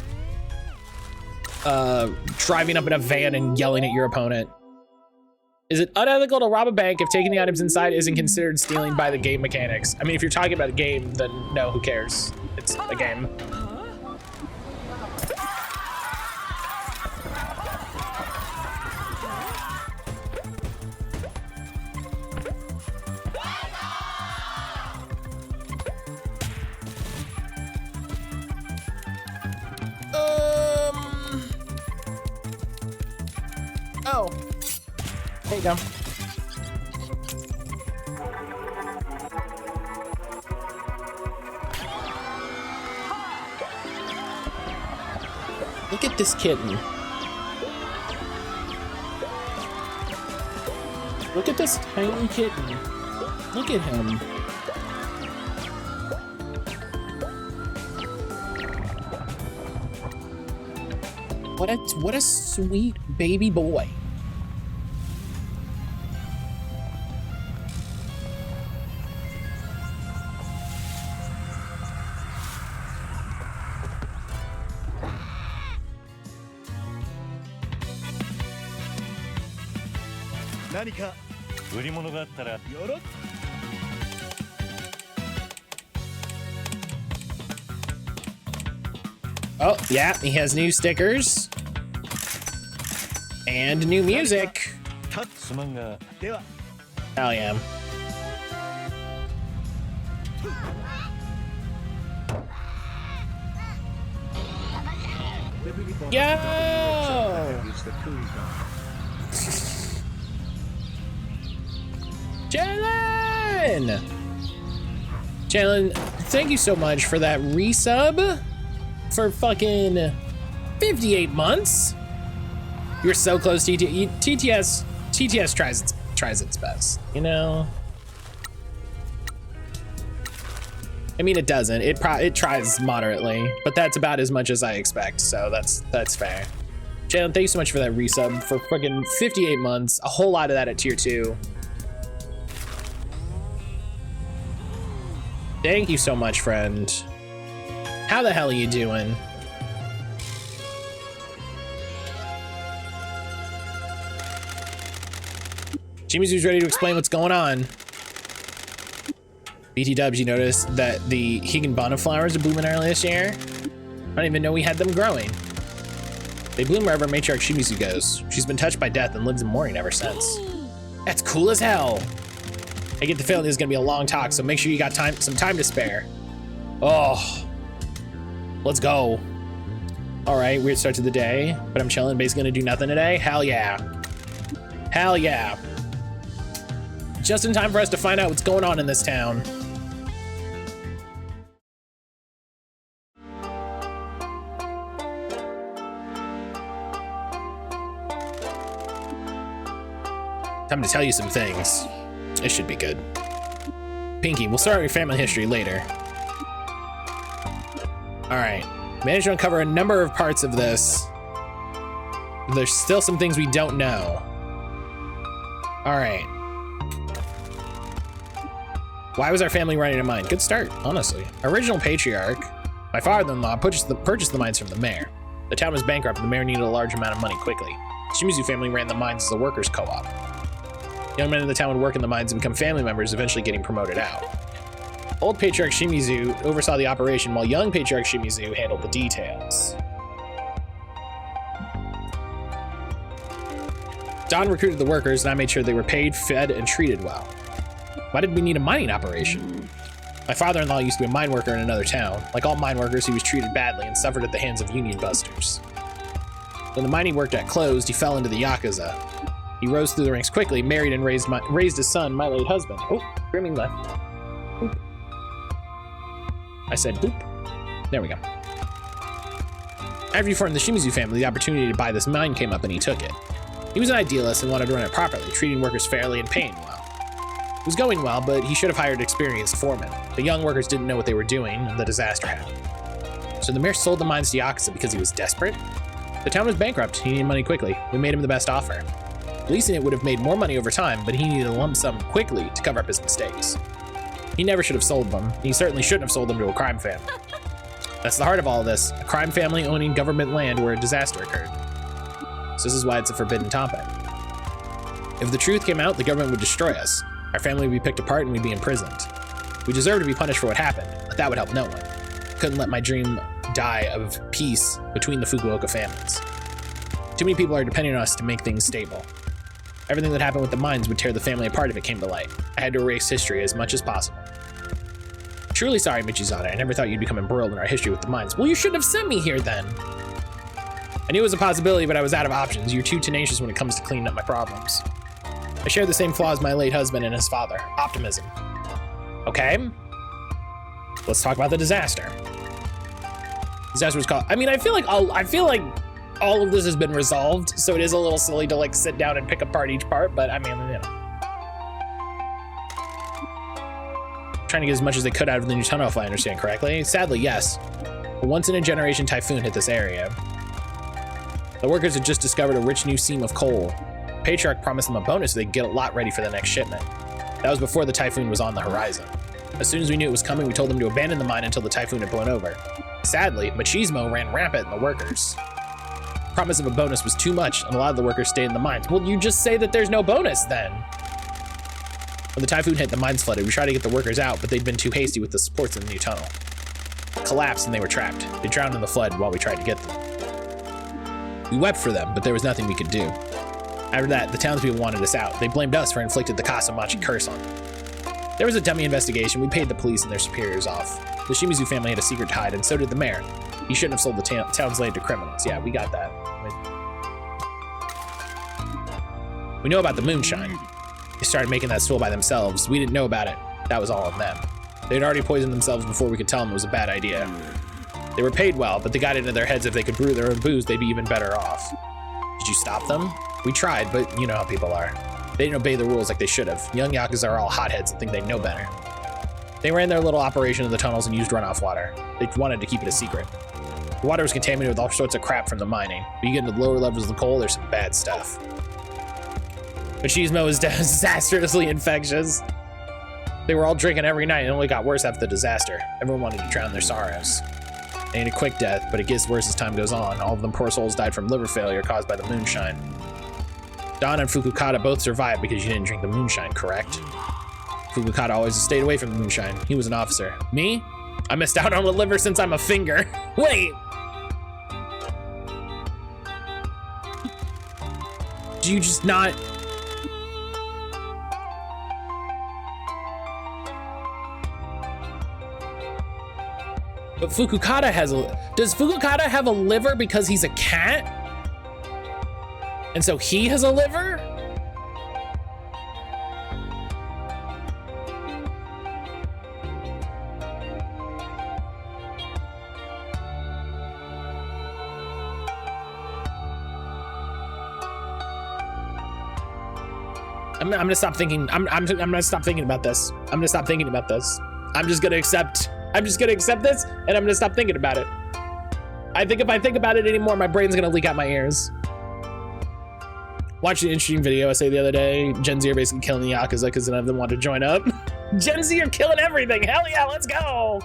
driving up in a van and yelling at your opponent. Is it unethical to rob a bank if taking the items inside isn't considered stealing by the game mechanics? I mean, if you're talking about a game, then no, who cares? It's a game. Oh, there you go. Look at this kitten. Look at this tiny kitten. Look at him. What a sweet baby boy. Oh, yeah, he has new stickers. And new music. Hell yeah. Yo! Jalen! Jalen, thank you so much for that resub for fucking 58 months. You're so close to TTS tries its best, you know? I mean, it doesn't. It tries moderately, but that's about as much as I expect, so that's fair. Jalen, thank you so much for that resub for fucking 58 months. A whole lot of that at tier 2. Thank you so much, friend. How the hell are you doing? Shimizu's ready to explain what's going on. BT Dubs, you noticed that the Higanbana flowers are blooming early this year? I don't even know we had them growing. They bloom wherever matriarch Shimizu goes. She's been touched by death and lives in mourning ever since. That's cool as hell. I get the feeling this is gonna be a long talk, so make sure you got some time to spare. Oh, let's go. All right, weird start to the day, but I'm chilling, basically gonna do nothing today. Hell yeah. Hell yeah. Just in time for us to find out what's going on in this town. Time to tell you some things. It should be good. Pinky, we'll start your family history later. All right, managed to uncover a number of parts of this. There's still some things we don't know. All right. Why was our family running a mine? Good start, honestly. Original patriarch, my father-in-law, purchased the mines from the mayor. The town was bankrupt and the mayor needed a large amount of money quickly. Shimizu family ran the mines as a workers' co-op. Young men in the town would work in the mines and become family members, eventually getting promoted out. Old Patriarch Shimizu oversaw the operation while young Patriarch Shimizu handled the details. Don recruited the workers and I made sure they were paid, fed, and treated well. Why did we need a mining operation? My father-in-law used to be a mine worker in another town. Like all mine workers, he was treated badly and suffered at the hands of union busters. When the mine he worked at closed, he fell into the Yakuza. He rose through the ranks quickly, married and raised his son, my late husband. Oh, Grimming left. Boop. I said boop. There we go. After he formed the Shimizu family, the opportunity to buy this mine came up and he took it. He was an idealist and wanted to run it properly, treating workers fairly and paying well. It was going well, but he should have hired experienced foremen. The young workers didn't know what they were doing, and the disaster happened. So the mayor sold the mines to Yakuza because he was desperate? The town was bankrupt, he needed money quickly. We made him the best offer. Leasing it would have made more money over time, but he needed a lump sum quickly to cover up his mistakes. He never should have sold them. He certainly shouldn't have sold them to a crime family. That's the heart of all of this, a crime family owning government land where a disaster occurred. So this is why it's a forbidden topic. If the truth came out, the government would destroy us. Our family would be picked apart and we'd be imprisoned. We deserve to be punished for what happened, but that would help no one. Couldn't let my dream die of peace between the Fukuoka families. Too many people are depending on us to make things stable. Everything that happened with the mines would tear the family apart if it came to light. I had to erase history as much as possible. Truly sorry, Michizane. I never thought you'd become embroiled in our history with the mines. Well, you shouldn't have sent me here then. I knew it was a possibility, but I was out of options. You're too tenacious when it comes to cleaning up my problems. I share the same flaws my late husband and his father. Optimism. Okay. Let's talk about the disaster. Disaster was called. I mean, I feel like all of this has been resolved, so it is a little silly to like sit down and pick apart each part, but I mean, you know. Trying to get as much as they could out of the new tunnel, if I understand correctly. Sadly, yes. A once-in-a-generation typhoon hit this area. The workers had just discovered a rich new seam of coal. Patriarch promised them a bonus so they could get a lot ready for the next shipment. That was before the typhoon was on the horizon. As soon as we knew it was coming, we told them to abandon the mine until the typhoon had blown over. Sadly, machismo ran rampant in the workers. Promise of a bonus was too much, and a lot of the workers stayed in the mines. Well, you just say that there's no bonus then. When the typhoon hit, the mines flooded. We tried to get the workers out, but they'd been too hasty with the supports in the new tunnel. Collapsed and they were trapped. They drowned in the flood while we tried to get them. We wept for them, but there was nothing we could do. After that, the townspeople wanted us out. They blamed us for inflicted the Kasamachi curse on them. There was a dummy investigation. We paid the police and their superiors off. The Shimizu family had a secret to hide, and so did the mayor. He shouldn't have sold the town's land to criminals. Yeah, we got that. We know about the moonshine. They started making that swill by themselves. We didn't know about it. That was all on them. They had already poisoned themselves before we could tell them it was a bad idea. They were paid well, but they got into their heads if they could brew their own booze, they'd be even better off. Did you stop them? We tried, but you know how people are. They didn't obey the rules like they should have. Young Yakuza are all hotheads and think they know better. They ran their little operation in the tunnels and used runoff water. They wanted to keep it a secret. The water was contaminated with all sorts of crap from the mining. When you get into the lower levels of the coal, there's some bad stuff. Machismo is disastrously infectious. They were all drinking every night and it only got worse after the disaster. Everyone wanted to drown their sorrows. They ain't a quick death, but it gets worse as time goes on. All of them poor souls died from liver failure caused by the moonshine. Don and Fukukata both survived because you didn't drink the moonshine, correct? Fukukata always stayed away from the moonshine. He was an officer. Me? I missed out on a liver since I'm a finger. Wait. Do you just not... But Fukukata has a... Does Fukukata have a liver because he's a cat? And so he has a liver? I'm gonna stop thinking. I'm gonna stop thinking about this. I'm gonna stop thinking about this. I'm just gonna accept this, and I'm gonna stop thinking about it. I think if I think about it anymore, my brain's gonna leak out my ears. Watched an interesting video I say the other day. Gen Z are basically killing the Yakuza because none of them want to join up. Gen Z are killing everything. Hell yeah, let's go.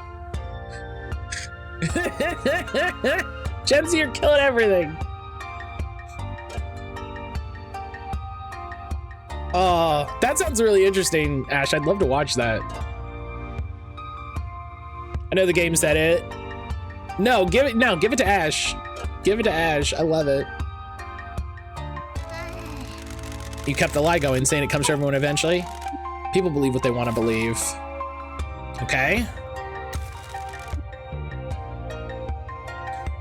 Gen Z are killing everything. Oh, that sounds really interesting, Ash. I'd love to watch that. I know the game said it. No, give it to Ash. Give it to Ash. I love it. You kept the lie going, saying it comes to everyone eventually. People believe what they want to believe. Okay.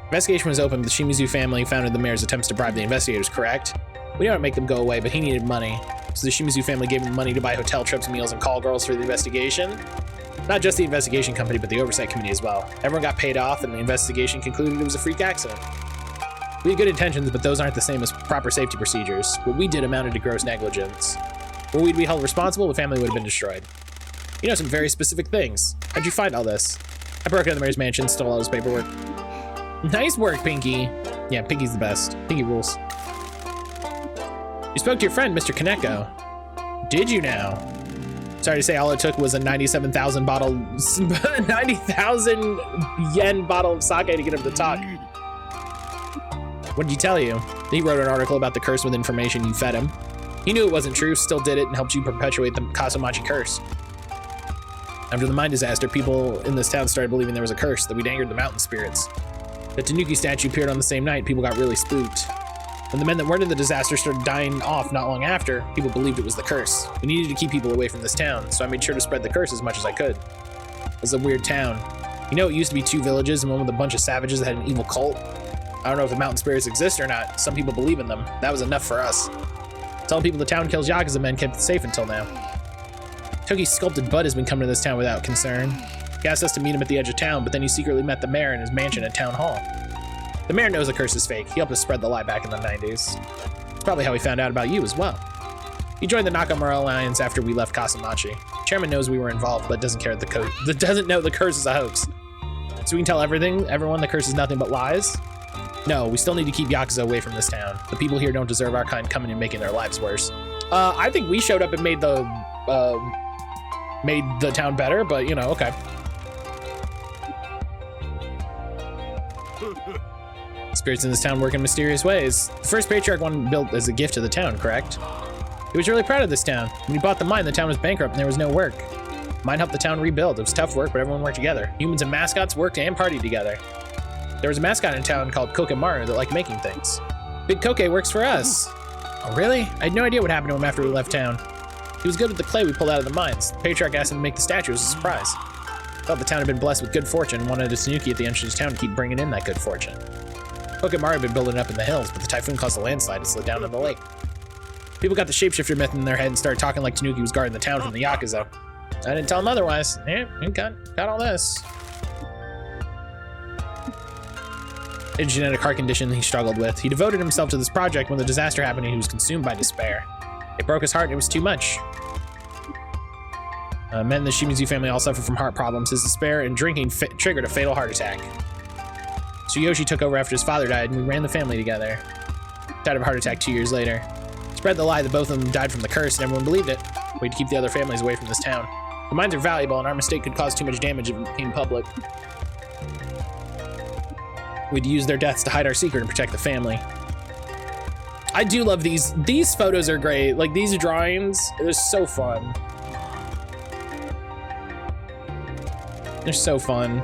Investigation was open, but the Shimizu family founded the mayor's attempts to bribe the investigators, correct? We don't make them go away, but he needed money. So the Shimizu family gave him money to buy hotel trips, meals, and call girls for the investigation. Not just the investigation company, but the oversight committee as well. Everyone got paid off, and the investigation concluded it was a freak accident. We had good intentions, but those aren't the same as proper safety procedures. What we did amounted to gross negligence. Were we to be held responsible, the family would have been destroyed. You know some very specific things. How'd you find all this? I broke into the mayor's mansion, stole all his paperwork. Nice work, Pinky. Yeah, Pinky's the best. Pinky rules. You spoke to your friend, Mr. Kaneko. Did you now? Sorry to say, all it took was a 90,000 yen bottle of sake to get him to talk. What did he tell you? He wrote an article about the curse with information you fed him. He knew it wasn't true, still did it, and helped you perpetuate the Kasumachi curse. After the mine disaster, people in this town started believing there was a curse, that we'd angered the mountain spirits. The Tanuki statue appeared on the same night, people got really spooked. When the men that weren't in the disaster started dying off not long after, people believed it was the curse. We needed to keep people away from this town, so I made sure to spread the curse as much as I could. It was a weird town. You know, it used to be 2 villages and one with a bunch of savages that had an evil cult. I don't know if the mountain spirits exist or not. Some people believe in them. That was enough for us. Telling people the town kills Yakuza men kept it safe until now. Toki's sculpted bud has been coming to this town without concern. He asked us to meet him at the edge of town, but then he secretly met the mayor in his mansion at town hall. The mayor knows the curse is fake. He helped us spread the lie back in the 90s. It's probably how he found out about you as well. He joined the Nakamura Alliance after we left Kasumachi. Chairman knows we were involved, but doesn't know the curse is a hoax. So we can tell everyone the curse is nothing but lies? No, we still need to keep Yakuza away from this town. The people here don't deserve our kind coming and making their lives worse. I think we showed up and made the town better, but you know, okay. Spirits in this town work in mysterious ways. The first patriarch one built as a gift to the town, correct? He was really proud of this town. When he bought the mine, the town was bankrupt and there was no work. Mine helped the town rebuild. It was tough work, but everyone worked together. Humans and mascots worked and partied together. There was a mascot in town called Kokemaru that liked making things. Big Koke works for us. Oh, really? I had no idea what happened to him after we left town. He was good with the clay we pulled out of the mines. The patriarch asked him to make the statue as a surprise. Felt the town had been blessed with good fortune and wanted a Tanuki at the entrance of town to keep bringing in that good fortune. Kokemaru had been building up in the hills, but the typhoon caused a landslide and slid down to the lake. People got the shapeshifter myth in their head and started talking like Tanuki was guarding the town from the Yakuza. I didn't tell him otherwise. Yeah, he got all this. A genetic heart condition he struggled with. He devoted himself to this project when the disaster happened and he was consumed by despair. It broke his heart and it was too much. Men in the Shimizu family all suffer from heart problems. His despair and drinking triggered a fatal heart attack. Tsuyoshi took over after his father died and we ran the family together. Died of a heart attack 2 years later. Spread the lie that both of them died from the curse and everyone believed it. We had to keep the other families away from this town. The mines are valuable and our mistake could cause too much damage if it became public. We'd use their deaths to hide our secret and protect the family. I do love these. These photos are great. Like these drawings, they're so fun. They're so fun.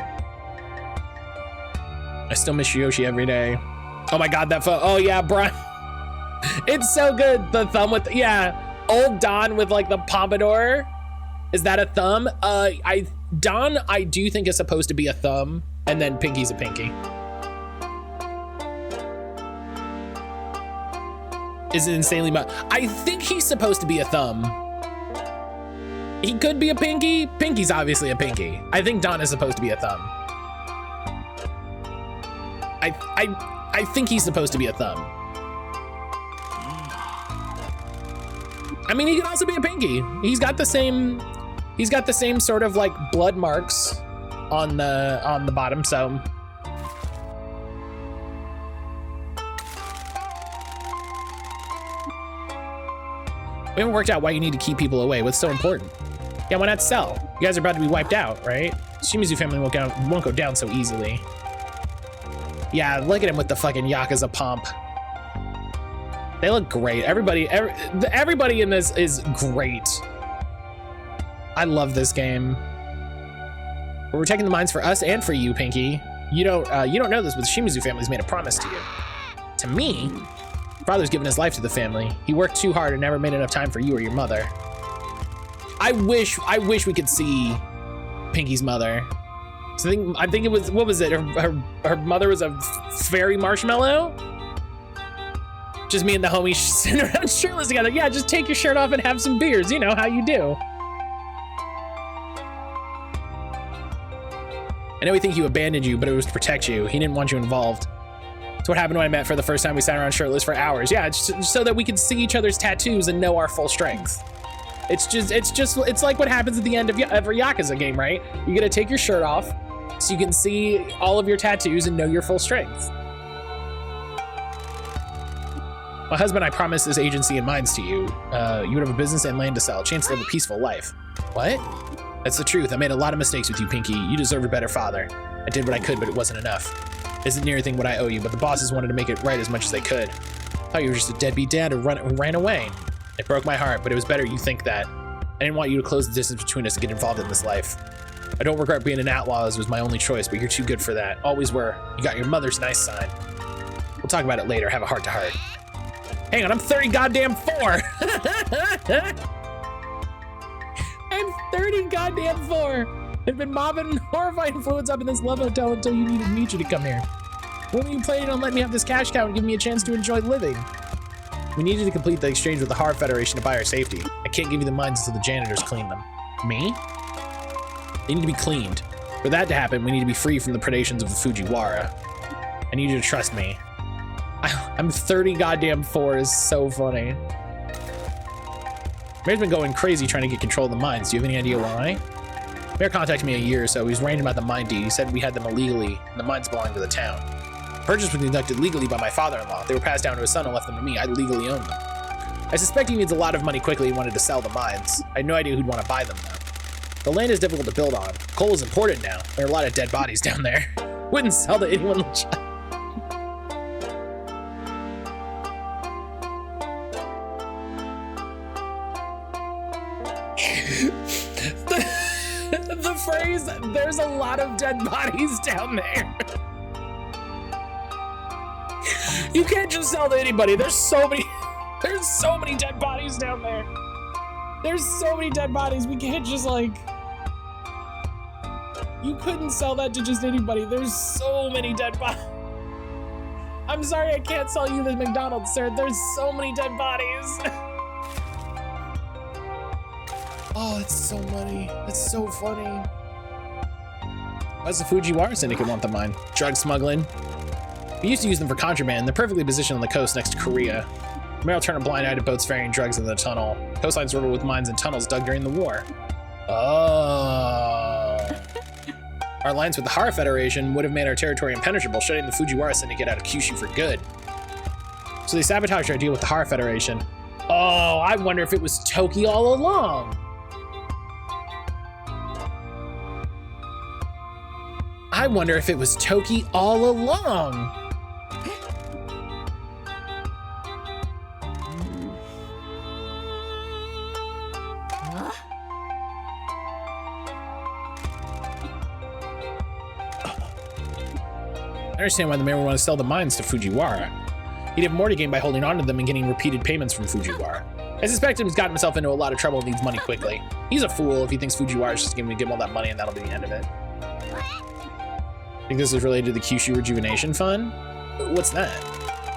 I still miss Yoshi every day. Oh my God, that photo. Oh yeah, Brian. It's so good. The thumb with, yeah. Old Don with like the pompadour. Is that a thumb? Don, I do think is supposed to be a thumb, and then Pinky's a pinky. Is it insanely much? I think he's supposed to be a thumb. He could be a pinky. Pinky's obviously a pinky. I think Don is supposed to be a thumb. I think he's supposed to be a thumb. I mean, he could also be a pinky. He's got the same sort of like blood marks on the bottom, so. We haven't worked out why you need to keep people away. What's so important? Yeah, why not sell? You guys are about to be wiped out, right? Shimizu family won't go down so easily. Yeah, look at him with the fucking Yakuza pomp. They look great. Everybody in this is great. I love this game. We're protecting the mines for us and for you, Pinky. You don't know this, but the Shimizu family's made a promise to you. To me? Father's given his life to the family. He worked too hard and never made enough time for you or your mother. I wish we could see Pinky's mother. So I think it was, what was it? Her mother was a fairy marshmallow? Just me and the homies sitting around shirtless together. Yeah, just take your shirt off and have some beers. You know how you do. I know we think he abandoned you, but it was to protect you. He didn't want you involved. It's what happened when I met for the first time. We sat around shirtless for hours. Yeah, it's just so that we could see each other's tattoos and know our full strength. It's like what happens at the end of every Yakuza game, right? You gotta take your shirt off so you can see all of your tattoos and know your full strength. My husband and I promised this agency and mines to you. You would have a business and land to sell, a chance to live a peaceful life. What? That's the truth. I made a lot of mistakes with you, Pinky. You deserve a better father. I did what I could, but it wasn't enough. Isn't near anything what I owe you, but the bosses wanted to make it right as much as they could. I thought you were just a deadbeat dad who ran away. It broke my heart, but it was better you think that. I didn't want you to close the distance between us and get involved in this life. I don't regret being an outlaw, as it was my only choice, but you're too good for that. Always were. You got your mother's nice sign. We'll talk about it later. Have a heart to heart. Hang on, I'm 30 goddamn 4. I'm 30 goddamn 4. I've been mobbing horrifying influence up in this love hotel until you needed Nietzsche to come here. When will you plan on letting me have this cash cow and give me a chance to enjoy living? We needed to complete the exchange with the Horror Federation to buy our safety. I can't give you the mines until the janitors clean them. Me? They need to be cleaned. For that to happen, we need to be free from the predations of the Fujiwara. I need you to trust me. I'm 30 goddamn 4 is so funny. Mayor's been going crazy trying to get control of the mines. Do you have any idea why? Mayor contacted me a year or so. He was ranting about the mine deed. He said we had them illegally, and the mines belonged to the town. Purchase was conducted legally by my father-in-law. They were passed down to his son and left them to me. I legally own them. I suspect he needs a lot of money quickly and wanted to sell the mines. I had no idea who'd want to buy them, though. The land is difficult to build on. Coal is important now. There are a lot of dead bodies down there. Wouldn't sell to anyone. The phrase, there's a lot of dead bodies down there. You can't just sell to anybody. There's so many dead bodies down there. There's so many dead bodies. We can't just like, you couldn't sell that to just anybody. There's so many dead bodies. I'm sorry, I can't sell you the McDonald's, sir. There's so many dead bodies. Oh, that's so money. That's so funny. Why does the Fujiwara Syndicate want the mine? Drug smuggling. We used to use them for contraband. They're perfectly positioned on the coast next to Korea. Mayor will turn a blind eye to boats ferrying drugs in the tunnel. Coastlines riddled with mines and tunnels dug during the war. Oh. Our alliance with the Horror Federation would have made our territory impenetrable, shutting the Fujiwara Syndicate out of Kyushu for good. So they sabotaged our deal with the Horror Federation. Oh, I wonder if it was Toki all along. I wonder if it was Toki all along. I understand why the mayor would want to sell the mines to Fujiwara. He'd have more to gain by holding on to them and getting repeated payments from Fujiwara. I suspect he's gotten himself into a lot of trouble and needs money quickly. He's a fool if he thinks Fujiwara's just going to give him all that money and that'll be the end of it. Think this is related to the Kyushu Rejuvenation Fund? What's that?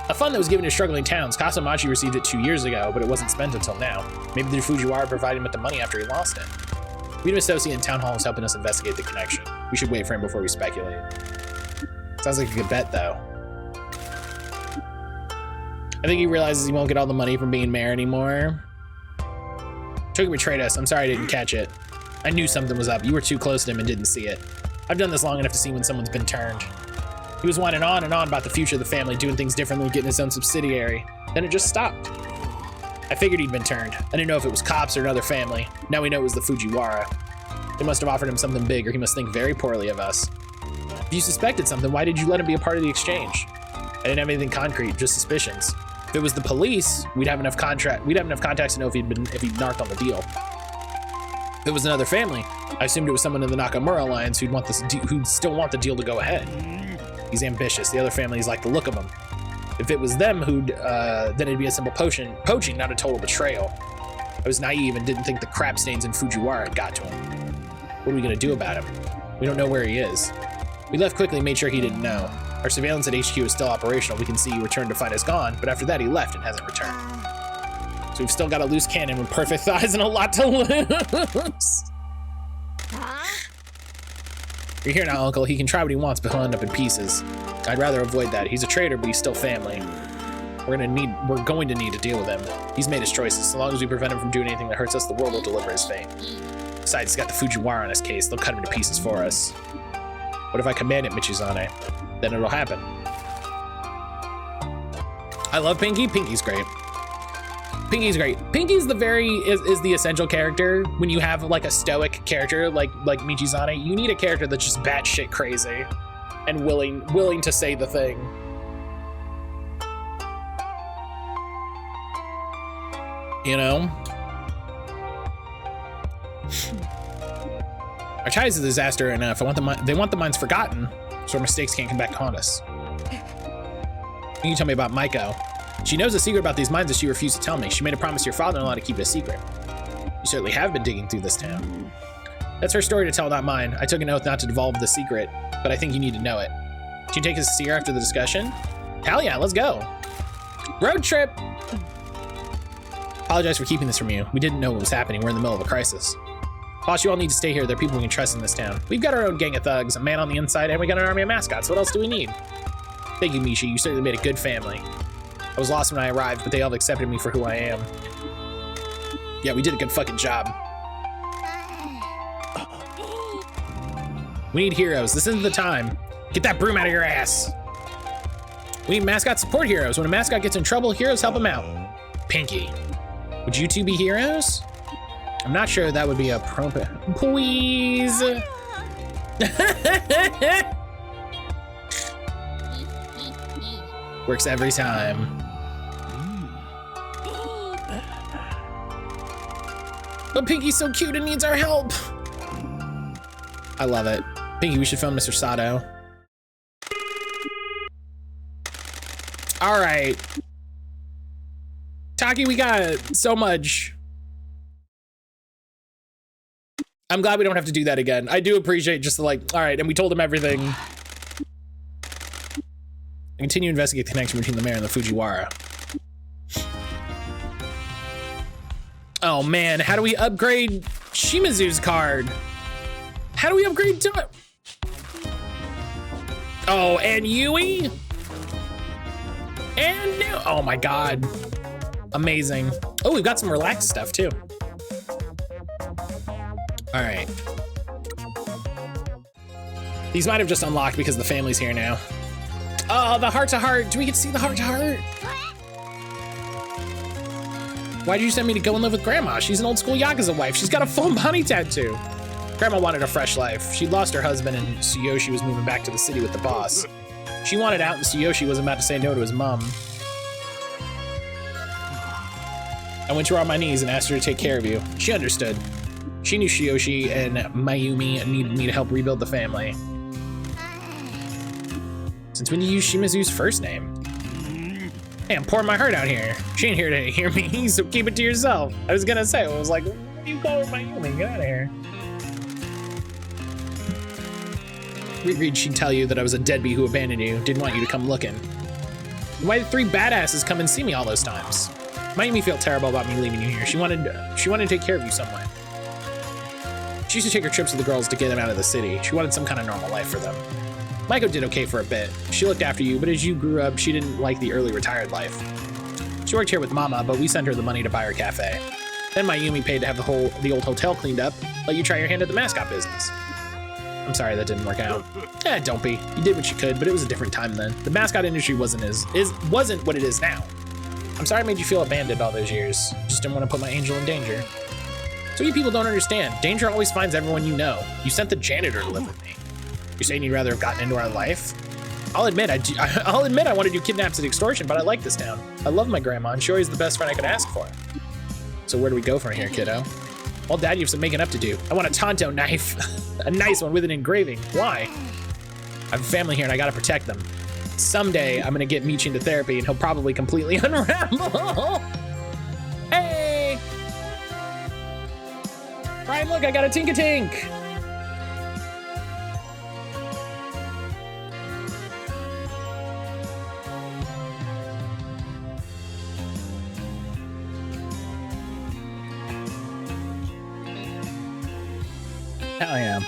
A fund that was given to struggling towns. Kasamachi received it 2 years ago, but it wasn't spent until now. Maybe the Fujiwara provided him with the money after he lost it. We have an associate in town hall who's helping us investigate the connection. We should wait for him before we speculate. Sounds like a good bet, though. I think he realizes he won't get all the money from being mayor anymore. Toki betrayed us. I'm sorry I didn't catch it. I knew something was up. You were too close to him and didn't see it. I've done this long enough to see when someone's been turned. He was whining on and on about the future of the family, doing things differently, getting his own subsidiary. Then it just stopped. I figured he'd been turned. I didn't know if it was cops or another family. Now we know it was the Fujiwara. They must have offered him something big, or he must think very poorly of us. If you suspected something, why did you let him be a part of the exchange? I didn't have anything concrete, just suspicions. If it was the police, we'd have enough contacts to know if he'd narked on the deal. If it was another family, I assumed it was someone in the Nakamura alliance who'd still want the deal to go ahead. He's ambitious. The other families like the look of him. If it was them then it'd be a simple poaching, not a total betrayal. I was naive and didn't think the crap stains in Fujiwara had got to him. What are we gonna do about him? We don't know where he is. We left quickly and made sure he didn't know. Our surveillance at HQ is still operational. We can see he returned to find us gone, but after that he left and hasn't returned. So we've still got a loose cannon with perfect thighs and a lot to lose. You're here now, Uncle. He can try what he wants, but he'll end up in pieces. I'd rather avoid that. He's a traitor, but he's still family. We're going to need to deal with him. He's made his choices. So long as we prevent him from doing anything that hurts us, the world will deliver his fate. Besides, he's got the Fujiwara on his case. They'll cut him to pieces for us. What if I command it, Michizane? Then it'll happen. I love Pinky. Pinky's great. Pinky's great. Pinky's is the essential character when you have like a stoic character like Michizane. You need a character that's just batshit crazy and willing to say the thing. You know? Our ties is a disaster enough. They want the mines forgotten, so our mistakes can't come back to haunt us. You can tell me about Maiko. She knows a secret about these mines that she refused to tell me. She made a promise to your father-in-law to keep it a secret. You certainly have been digging through this town. That's her story to tell, not mine. I took an oath not to divulge the secret, but I think you need to know it. Can you take us to see her after the discussion? Hell yeah, let's go. Road trip. Apologize for keeping this from you. We didn't know what was happening. We're in the middle of a crisis. Boss, you all need to stay here. There are people we can trust in this town. We've got our own gang of thugs, a man on the inside, and we got an army of mascots. What else do we need? Thank you, Mishi. You certainly made a good family. I was lost when I arrived, but they all accepted me for who I am. Yeah, we did a good fucking job. We need heroes. This isn't the time. Get that broom out of your ass. We need mascot support heroes. When a mascot gets in trouble, heroes help him out. Pinky. Would you two be heroes? I'm not sure that would be a please. Works every time. But Pinky's so cute and needs our help. I love it. Pinky, we should film Mr. Sato. All right. Taki, we got so much. I'm glad we don't have to do that again. I do appreciate just the like, all right, and we told him everything. Continue to investigate the connection between the mayor and the Fujiwara. Oh man, how do we upgrade Shimazu's card? How do we upgrade to it? Oh, and Yui? And new, oh my God. Amazing. Oh, we've got some relaxed stuff too. All right. These might have just unlocked because the family's here now. Oh, the heart-to-heart. Do we get to see the heart-to-heart? Why did you send me to go and live with Grandma? She's an old-school Yakuza wife. She's got a full body tattoo. Grandma wanted a fresh life. She'd lost her husband and Tsuyoshi was moving back to the city with the boss. She wanted out and Tsuyoshi wasn't about to say no to his mom. I went to her on my knees and asked her to take care of you. She understood. She knew Tsuyoshi and Mayumi needed me to help rebuild the family. Since when do you use Shimazu's first name? Hey, I'm pouring my heart out here. She ain't here to hear me, so keep it to yourself. I was gonna say, I was like, what do you call her Mayumi? Get out of here. We agreed she'd tell you that I was a deadbeat who abandoned you, didn't want you to come looking. Why did 3 badasses come and see me all those times? Mayumi felt terrible about me leaving you here. She wanted to take care of you some way. She used to take her trips with the girls to get them out of the city. She wanted some kind of normal life for them. Maiko did okay for a bit. She looked after you, but as you grew up, she didn't like the early retired life. She worked here with Mama, but we sent her the money to buy her cafe. Then Mayumi paid to have the old hotel cleaned up, let you try your hand at the mascot business. I'm sorry that didn't work out. Don't be. You did what you could, but it was a different time then. The mascot industry wasn't what it is now. I'm sorry I made you feel abandoned all those years. Just didn't want to put my angel in danger. So you people don't understand. Danger always finds everyone you know. You sent the janitor to live with me. You're saying you'd rather have gotten into our life? I'll admit I want to do kidnaps and extortion, but I like this town. I love my grandma, and Shorei's the best friend I could ask for. So where do we go from here, kiddo? Well, Dad, you have some making up to do. I want a Tonto knife. A nice one with an engraving. Why? I have a family here and I gotta protect them. Someday, I'm gonna get Michi into therapy and he'll probably completely unravel. Hey! Ryan, look, I got a Tink-a-Tink! Hell yeah.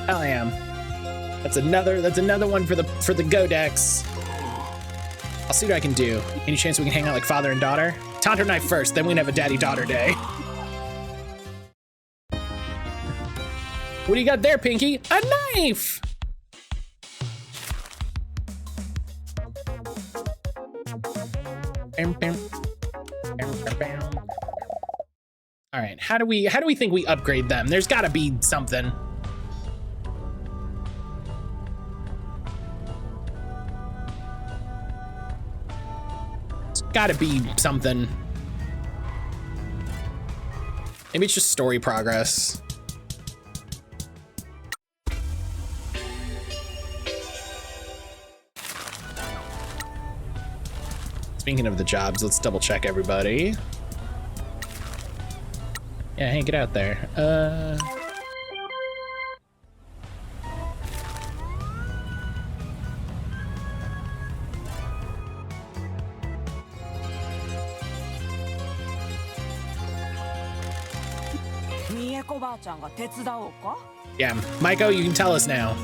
Hell yeah. That's another one for the Godex. I'll see what I can do. Any chance we can hang out like father and daughter? Tonto knife first, then we can have a daddy-daughter day. What do you got there, Pinky? A knife! All right, how do we think we upgrade them? There's gotta be something. It's gotta be something. Maybe it's just story progress. Speaking of the jobs, let's double check everybody. Yeah, hey, get out there. Yeah, Maiko, you can tell us now.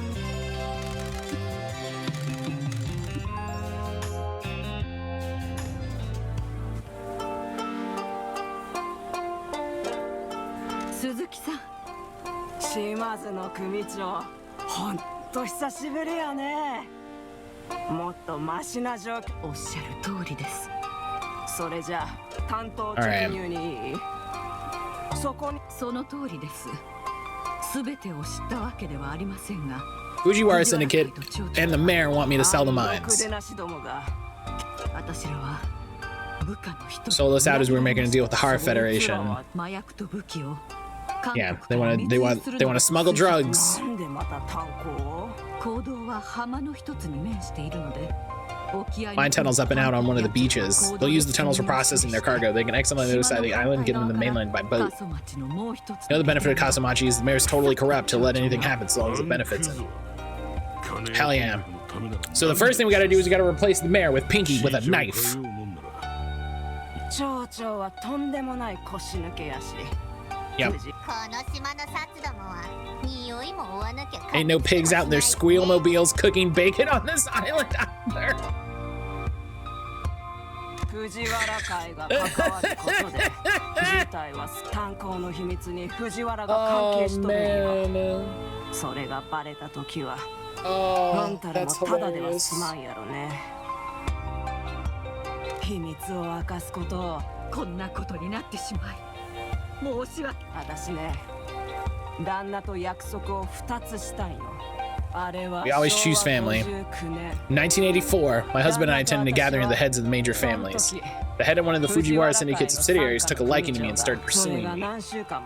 Fujiwara Syndicate and the mayor want me to sell the mines. Sold us out as we were making a deal with the Hara Federation. Yeah, they want to smuggle drugs. Mine tunnels up and out on one of the beaches. They'll use the tunnels for processing their cargo. They can exile on the other side of the island, get them to the mainland by boat. The other benefit of Kasumachi is the mayor's totally corrupt. He'll let anything happen so long as it benefits him. Hell yeah. So the first thing we gotta do is we gotta replace the mayor with Pinky with a knife. Yep. Ain't no pigs out in their squeal-mobiles cooking bacon on this island either. Oh, man. Oh, that's hilarious. We always choose family. In 1984, my husband and I attended a gathering of the heads of the major families. The head of one of the Fujiwara Syndicate subsidiaries took a liking to me and started pursuing me.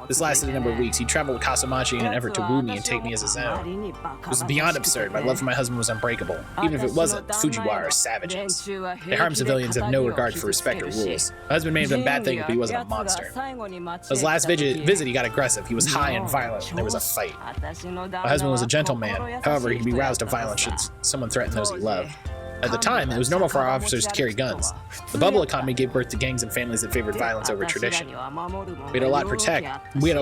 This lasted a number of weeks. He traveled with Kasamachi in an effort to woo me and take me as his own. It was beyond absurd. My love for my husband was unbreakable. Even if it wasn't, the Fujiwara are savages. They harm civilians and have no regard for respect or rules. My husband may have done bad things, but he wasn't a monster. His last visit, he got aggressive. He was high and violent, and there was a fight. My husband was a gentleman. However, he could be roused to violence should someone threaten those he loved. At the time, it was normal for our officers to carry guns. The bubble economy gave birth to gangs and families that favored violence over tradition. We had a lot to protect, and we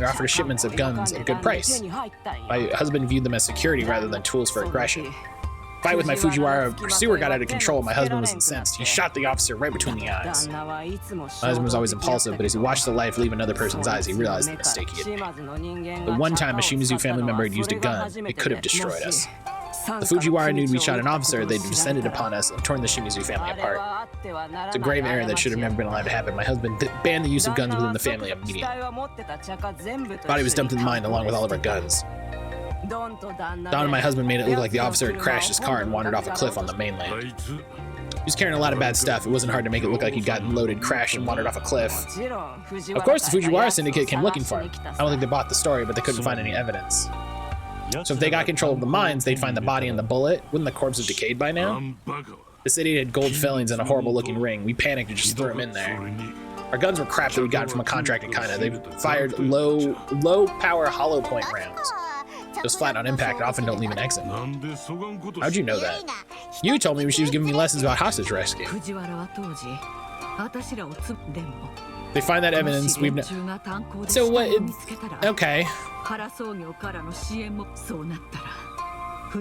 were offered shipments of guns at a good price. My husband viewed them as security rather than tools for aggression. A fight with my Fujiwara pursuer got out of control. My husband was incensed. He shot the officer right between the eyes. My husband was always impulsive, but as he watched the life leave another person's eyes, he realized the mistake he had made. The one time a Shimizu family member had used a gun, it could have destroyed us. The Fujiwara knew we shot an officer, they'd descended upon us and torn the Shimizu family apart. It's a grave error that should have never been allowed to happen. My husband banned the use of guns within the family immediately. The body was dumped in the mine along with all of our guns. Don and my husband made it look like the officer had crashed his car and wandered off a cliff on the mainland. He was carrying a lot of bad stuff. It wasn't hard to make it look like he'd gotten loaded, crashed, and wandered off a cliff. Of course, the Fujiwara Syndicate came looking for him. I don't think they bought the story, but they couldn't find any evidence. So if they got control of the mines, they'd find the body and the bullet. Wouldn't the corpse have decayed by now? The city had gold fillings and a horrible-looking ring. We panicked and just threw him in there. Our guns were crap that we'd gotten from a contract in China. They fired low-power hollow point rounds. Those flat on impact often don't leave an exit. How'd you know that? You told me she was giving me lessons about hostage rescue. They find that evidence. We've so what? Okay.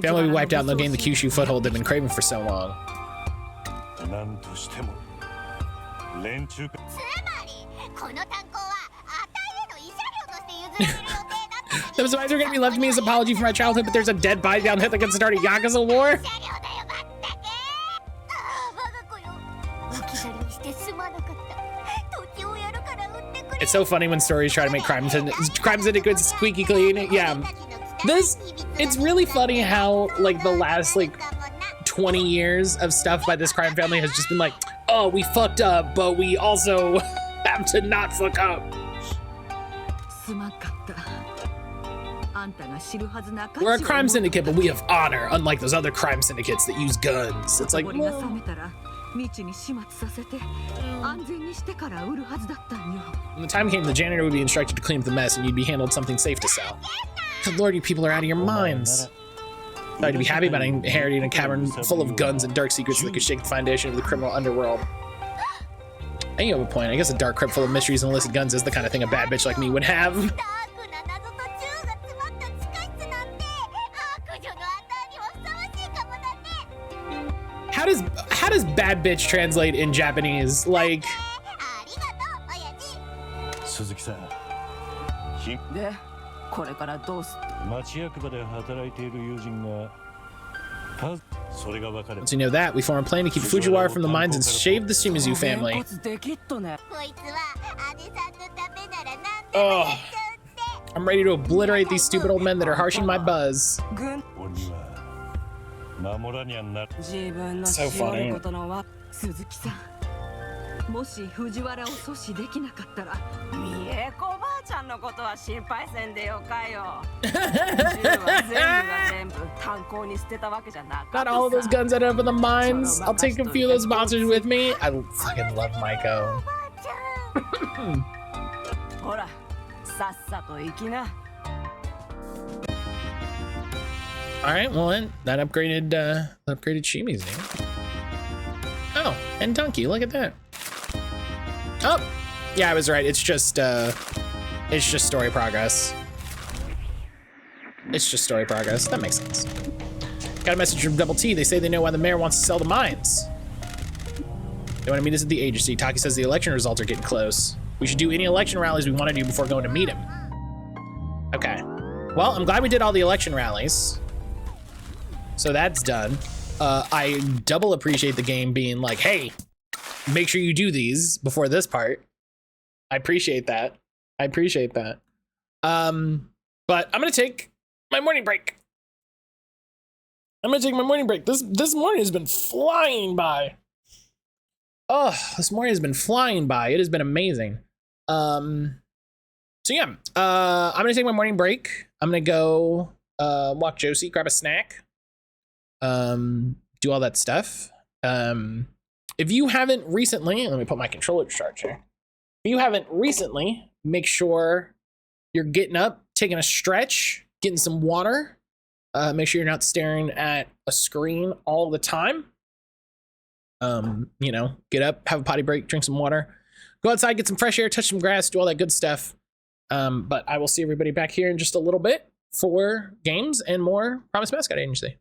Family we wiped out and they'll gain the Kyushu foothold they've been craving for so long. Those supplies are gonna be left to me as an apology for my childhood, but there's a dead body down there that can start a Yakuza war? It's so funny when stories try to make crime syndicates squeaky clean. Yeah. It's really funny how, like, the last, 20 years of stuff by this crime family has just been like, oh, we fucked up, but we also have to not fuck up. We're a crime syndicate, but we have honor, unlike those other crime syndicates that use guns. It's like, well, when the time came, the janitor would be instructed to clean up the mess and you'd be handled something safe to sell. Good lord, you people are out of your minds. Thought you'd be happy about inheriting a cavern full of guns and dark secrets that could shake the foundation of the criminal underworld. And you have a point. I guess a dark crypt full of mysteries and illicit guns is the kind of thing a bad bitch like me would have. How does bad bitch translate in Japanese? Like, once you know that, we form a plan to keep Fujiwara from the mines and shave the Shimizu family. Oh, I'm ready to obliterate these stupid old men that are harshing my buzz. So funny. Got all of those guns out of the mines. I'll take a few of those monsters with me. I fucking love Maiko. All right, well that upgraded Shimi's name. Oh, and Donkey, look at that. Oh, yeah, I was right. It's just story progress. It's just story progress. That makes sense. Got a message from Double T. They say they know why the mayor wants to sell the mines. They want to meet us at the agency. Taki says the election results are getting close. We should do any election rallies we want to do before going to meet him. Okay. Well, I'm glad we did all the election rallies. So that's done. I double appreciate the game being like, hey, make sure you do these before this part. I appreciate that. But I'm gonna take my morning break. I'm gonna take my morning break. This morning has been flying by. Oh, this morning has been flying by. It has been amazing. So yeah, I'm gonna take my morning break. I'm gonna go walk Josie, grab a snack, do all that stuff. If you haven't recently, let me put my controller to charge here. If you haven't recently, make sure you're getting up, taking a stretch, getting some water. Make sure you're not staring at a screen all the time. You know, get up, have a potty break, drink some water, go outside, get some fresh air, touch some grass, do all that good stuff. But I will see everybody back here in just a little bit for games and more Promise Mascot Agency.